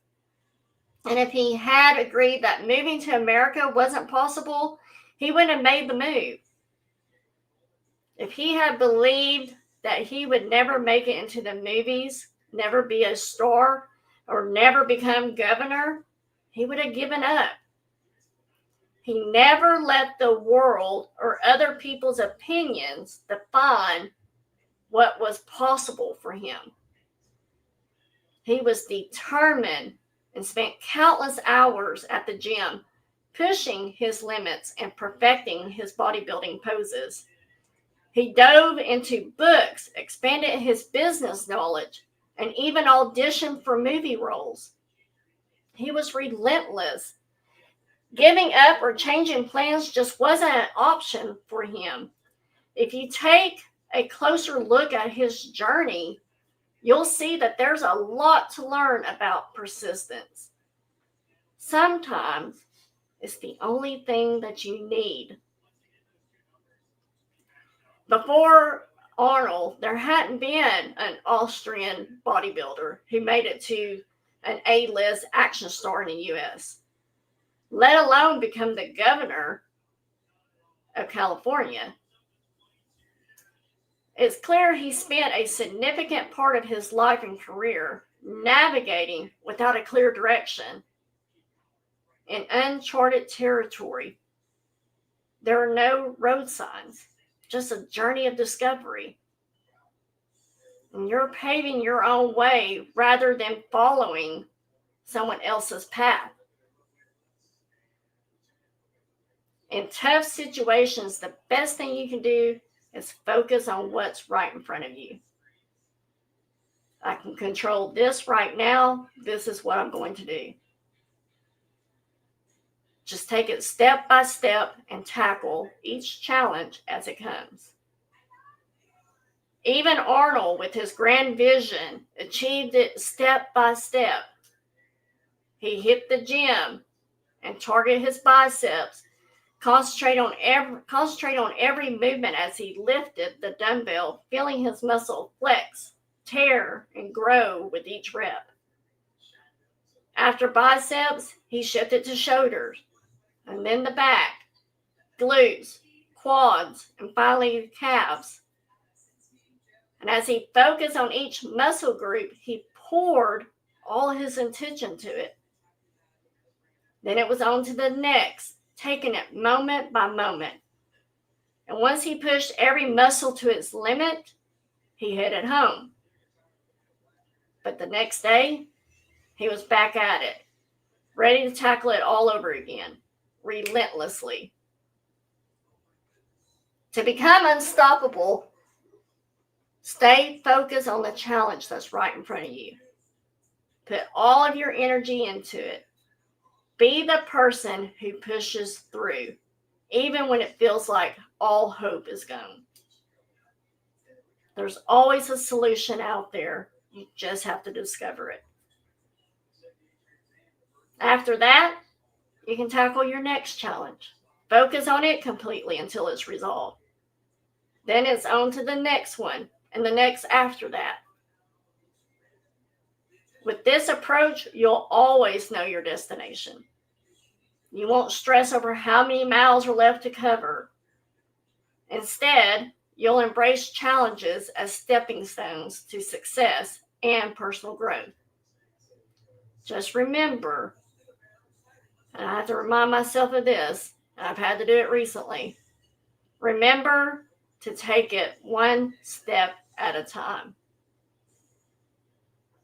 And if he had agreed that moving to America wasn't possible, he wouldn't have made the move. If he had believed that he would never make it into the movies, never be a star, or never become governor, he would have given up. He never let the world or other people's opinions define what was possible for him. He was determined and spent countless hours at the gym, pushing his limits and perfecting his bodybuilding poses. He dove into books, expanded his business knowledge, and even auditioned for movie roles. He was relentless. Giving up or changing plans just wasn't an option for him. If you take a closer look at his journey, you'll see that there's a lot to learn about persistence. Sometimes it's the only thing that you need. Before Arnold, there hadn't been an Austrian bodybuilder who made it to an A-list action star in the U.S., let alone become the governor of California. It's clear he spent a significant part of his life and career navigating without a clear direction in uncharted territory. There are no road signs, just a journey of discovery. And you're paving your own way rather than following someone else's path. In tough situations, the best thing you can do is focus on what's right in front of you. I can control this right now. This is what I'm going to do. Just take it step by step and tackle each challenge as it comes. Even Arnold, with his grand vision, achieved it step by step. He hit the gym and target his biceps. Concentrate on every movement as he lifted the dumbbell, feeling his muscle flex, tear, and grow with each rep. After biceps, he shifted to shoulders, and then the back, glutes, quads, and finally calves. And as he focused on each muscle group, he poured all his attention to it. Then it was on to the next, taking it moment by moment. And once he pushed every muscle to its limit, he headed home. But the next day, he was back at it, ready to tackle it all over again, relentlessly. To become unstoppable, stay focused on the challenge that's right in front of you. Put all of your energy into it. Be the person who pushes through, even when it feels like all hope is gone. There's always a solution out there. You just have to discover it. After that, you can tackle your next challenge. Focus on it completely until it's resolved. Then it's on to the next one and the next after that. With this approach, you'll always know your destination. You won't stress over how many miles are left to cover. Instead, you'll embrace challenges as stepping stones to success and personal growth. Just remember, and I have to remind myself of this, and I've had to do it recently, remember to take it one step at a time.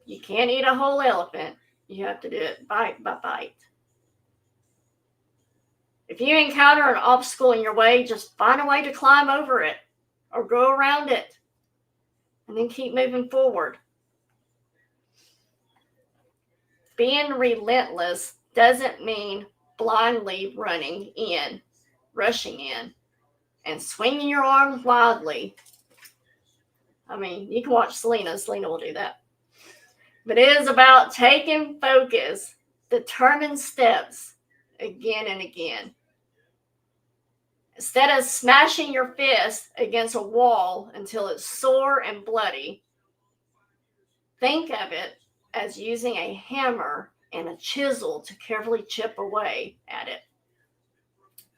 You can't eat a whole elephant. You have to do it bite by bite. If you encounter an obstacle in your way, just find a way to climb over it or go around it and then keep moving forward. Being relentless doesn't mean blindly rushing in, and swinging your arms wildly. I mean, you can watch Selena. Selena will do that. But it is about taking focus, determined steps again and again. Instead of smashing your fist against a wall until it's sore and bloody, think of it as using a hammer and a chisel to carefully chip away at it.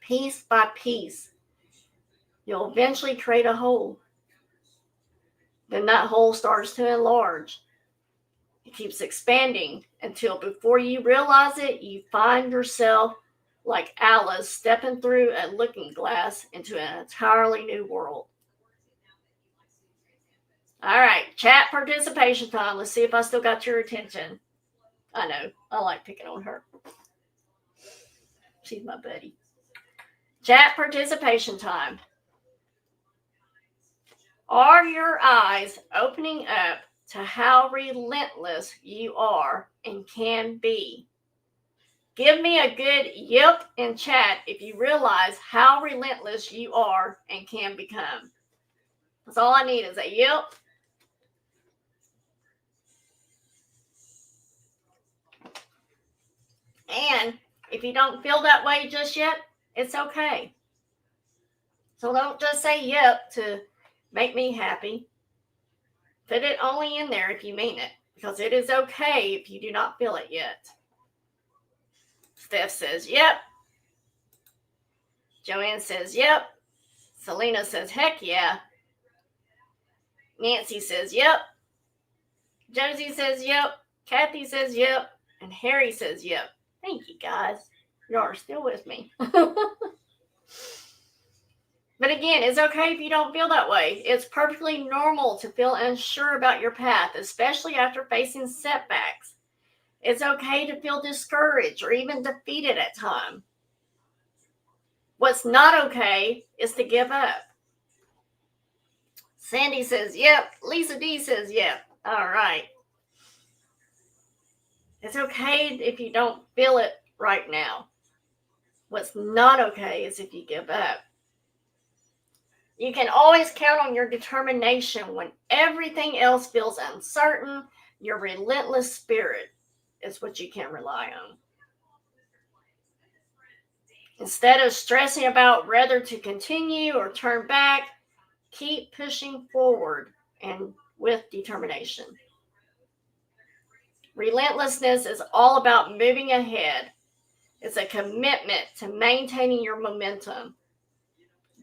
Piece by piece, you'll eventually create a hole. Then that hole starts to enlarge. It keeps expanding until before you realize it, you find yourself like Alice stepping through a looking glass into an entirely new world. All right, chat participation time. Let's see if I still got your attention. I know, I like picking on her. She's my buddy. Chat participation time. Are your eyes opening up to how relentless you are and can be? Give me a good yep in chat if you realize how relentless you are and can become. That's all I need is a yep. And if you don't feel that way just yet, it's okay. So don't just say yep to make me happy. Put it only in there if you mean it, because it is okay if you do not feel it yet. Steph says yep. Joanne says yep. Selena says heck yeah. Nancy says yep. Josie says yep. Kathy says yep. And Harry says yep. Thank you, guys. You are still with me. But again, it's okay if you don't feel that way. It's perfectly normal to feel unsure about your path, especially after facing setbacks. It's okay to feel discouraged or even defeated at times. What's not okay is to give up. Sandy says, yep. Lisa D says, yep. All right. It's okay if you don't feel it right now. What's not okay is if you give up. You can always count on your determination when everything else feels uncertain. Your relentless spirit is what you can rely on. Instead of stressing about whether to continue or turn back, keep pushing forward and with determination. Relentlessness is all about moving ahead. It's a commitment to maintaining your momentum.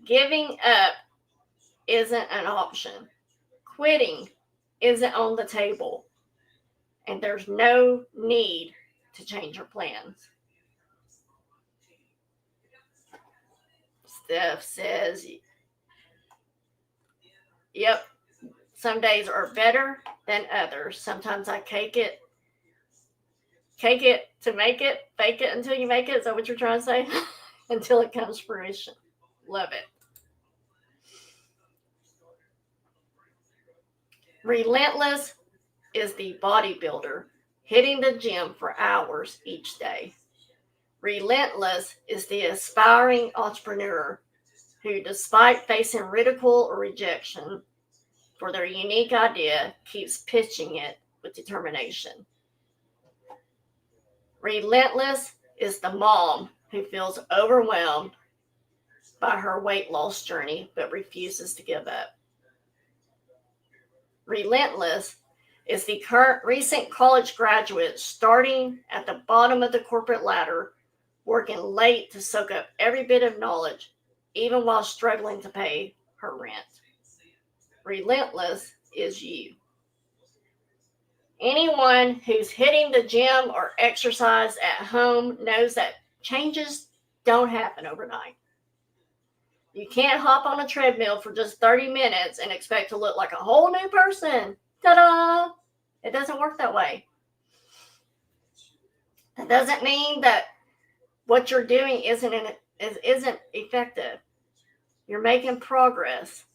Giving up isn't an option. Quitting isn't on the table. And there's no need to change your plans. Steph says, yep, some days are better than others. Sometimes I cake it to make it, fake it until you make it. Is that what you're trying to say? Until it comes to fruition. Love it. Relentless is the bodybuilder hitting the gym for hours each day. Relentless is the aspiring entrepreneur who, despite facing ridicule or rejection for their unique idea, keeps pitching it with determination. Relentless is the mom who feels overwhelmed by her weight loss journey but refuses to give up. Relentless is the recent college graduate starting at the bottom of the corporate ladder, working late to soak up every bit of knowledge, even while struggling to pay her rent. Relentless is you. Anyone who's hitting the gym or exercise at home knows that changes don't happen overnight. You can't hop on a treadmill for just 30 minutes and expect to look like a whole new person. Ta-da! It doesn't work that way. That doesn't mean that what you're doing isn't effective. You're making progress.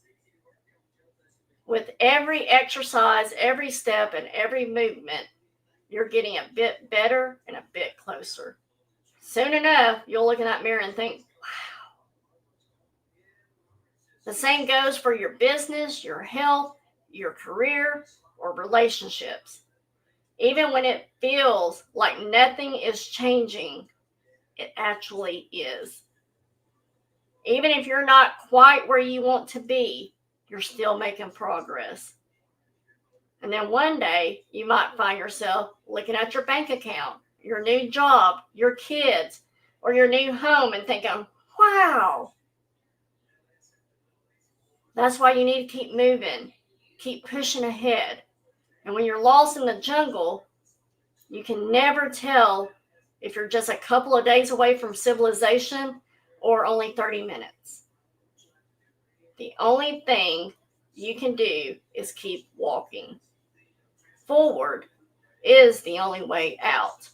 With every exercise, every step, and every movement, you're getting a bit better and a bit closer. Soon enough, you'll look in that mirror and think, wow. The same goes for your business, your health, your career, or relationships. Even when it feels like nothing is changing, it actually is. Even if you're not quite where you want to be, you're still making progress. And then one day, you might find yourself looking at your bank account, your new job, your kids, or your new home and thinking, wow. That's why you need to keep moving, keep pushing ahead. And when you're lost in the jungle, you can never tell if you're just a couple of days away from civilization or only 30 minutes. The only thing you can do is keep walking. Forward is the only way out.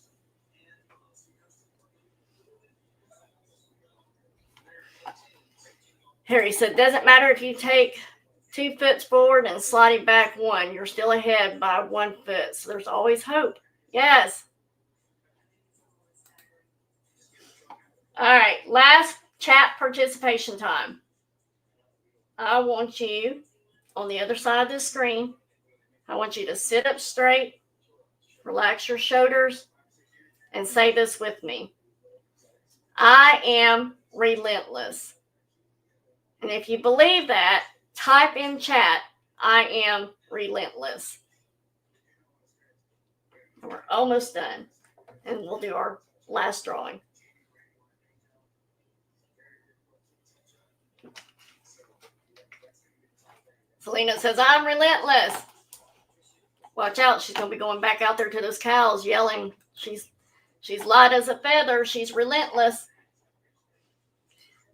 Harry said, doesn't matter if you take 2 foot forward and sliding back 1, you're still ahead by 1 foot. So there's always hope. Yes. All right, last chat participation time. I want you on the other side of the screen. I want you to sit up straight, relax your shoulders, and say this with me. I am relentless. And if you believe that, type in chat, I am relentless. And we're almost done. And we'll do our last drawing. Selena says, I'm relentless. Watch out, she's going to be going back out there to those cows yelling. She's light as a feather. She's relentless.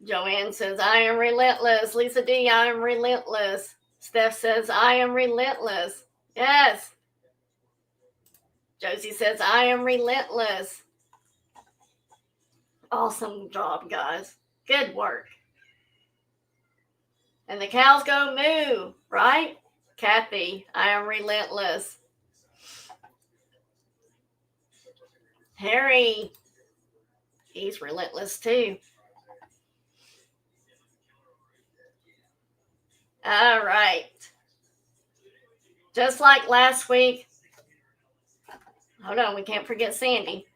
Joanne says, I am relentless. Lisa D, I am relentless. Steph says, I am relentless. Yes. Josie says, I am relentless. Awesome job, guys. Good work. And the cows go moo, right? Kathy, I am relentless. Harry, he's relentless too. All right. Just like last week, hold on, we can't forget Sandy.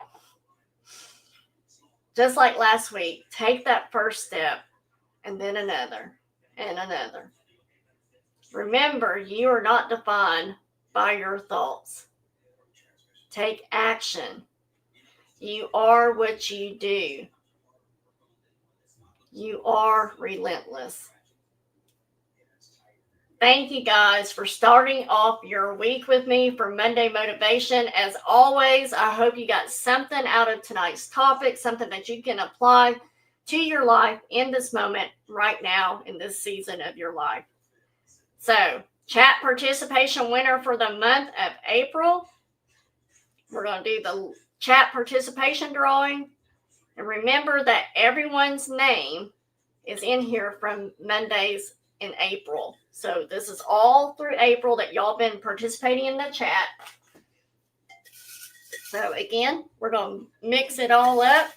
Just like last week, take that first step and then another and another. Remember, you are not defined by your thoughts. Take action. You are what you do. You are relentless. Thank you guys for starting off your week with me for Monday Motivation. As always, I hope you got something out of tonight's topic, something that you can apply to your life in this moment right now in this season of your life. So, chat participation winner for the month of April. We're going to do the chat participation drawing. And remember that everyone's name is in here from Mondays in April. So this is all through April that y'all been participating in the chat. So again, we're going to mix it all up.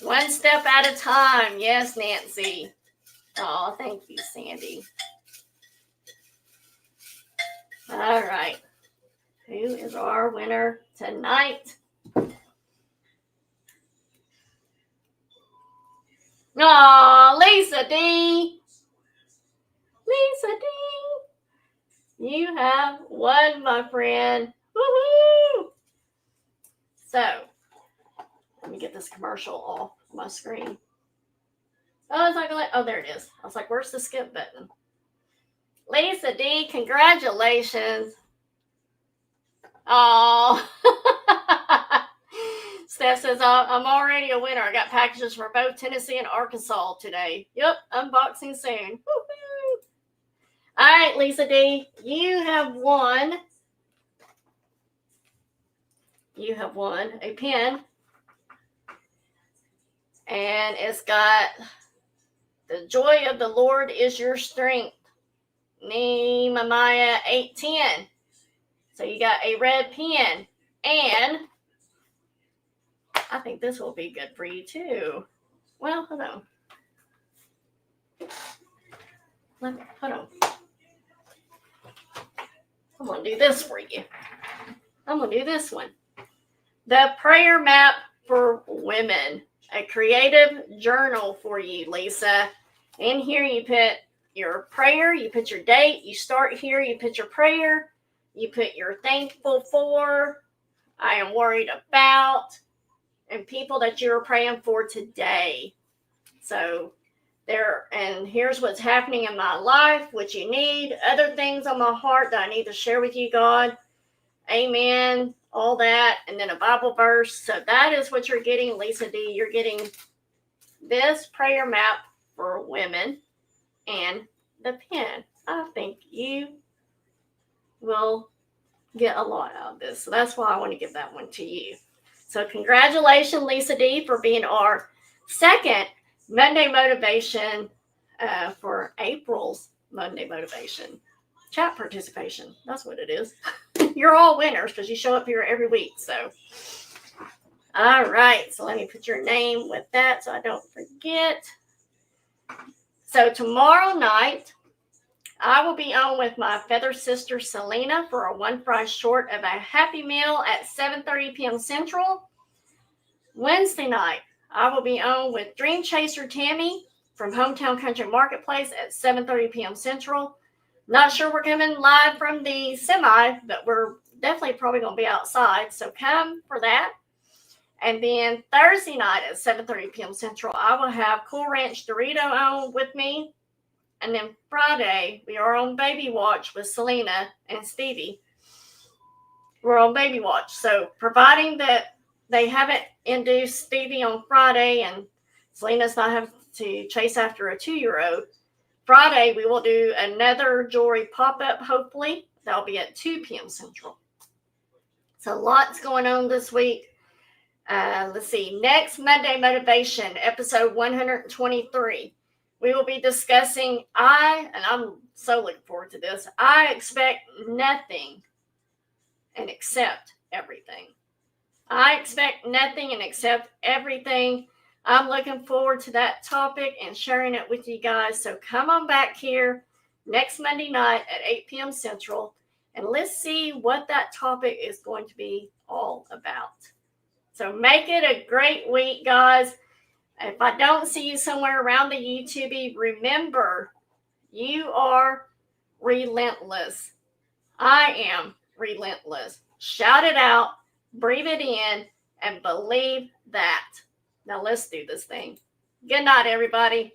One step at a time. Yes, Nancy. Oh, thank you, Sandy. All right. Who is our winner tonight? Oh, Lisa D. Lisa D. You have won, my friend. Woohoo! So, let me get this commercial off my screen. Oh, it's not gonna oh, there it is. I was like, where's the skip button? Lisa D, congratulations. Oh. Steph says, I'm already a winner. I got packages for both Tennessee and Arkansas today. Yep, unboxing soon. Woo-hoo. All right, Lisa D, you have won. You have won a pen. And it's got the joy of the Lord is your strength. Nehemiah 8:10. So you got a red pen. And I think this will be good for you too. Well, hold on. Hold on. I'm going to do this for you. I'm going to do this one. The prayer map for women. A creative journal for you, Lisa. In here you put your prayer, you put your date, you start here, you put your prayer, you put your thankful for, I am worried about, and people that you're praying for today. So there, and here's what's happening in my life, what you need, other things on my heart that I need to share with you, God. Amen. All that, and then a Bible verse. So that is what you're getting, Lisa D. You're getting this prayer map for women and the pen. I think you will get a lot out of this. So that's why I want to give that one to you. So congratulations, Lisa D, for being our second Monday Motivation for April's Monday Motivation. Chat participation. That's what it is. You're all winners because you show up here every week. So, all right. So let me put your name with that so I don't forget. So tomorrow night, I will be on with my feather sister Selena for a one fry short of a Happy Meal at 7:30 p.m. Central. Wednesday night, I will be on with Dream Chaser Tammy from Hometown Country Marketplace at 7:30 p.m. Central. Not sure we're coming live from the semi, but we're definitely probably going to be outside. So come for that. And then Thursday night at 7:30 p.m. Central, I will have Cool Ranch Dorito on with me. And then Friday, we are on Baby Watch with Selena and Stevie. We're on Baby Watch. So providing that they haven't induced Stevie on Friday and Selena's not having to chase after a 2-year-old, Friday, we will do another jewelry pop-up, hopefully. That'll be at 2 p.m. Central. So lots going on this week. Let's see. Next Monday Motivation, episode 123. We will be discussing, and I'm so looking forward to this, I expect nothing and accept everything. I expect nothing and accept everything. I'm looking forward to that topic and sharing it with you guys. So come on back here next Monday night at 8 p.m. Central. and let's see what that topic is going to be all about. So make it a great week, guys. If I don't see you somewhere around the YouTube, remember, you are relentless. I am relentless. Shout it out, breathe it in, and believe that. Now let's do this thing. Good night, everybody.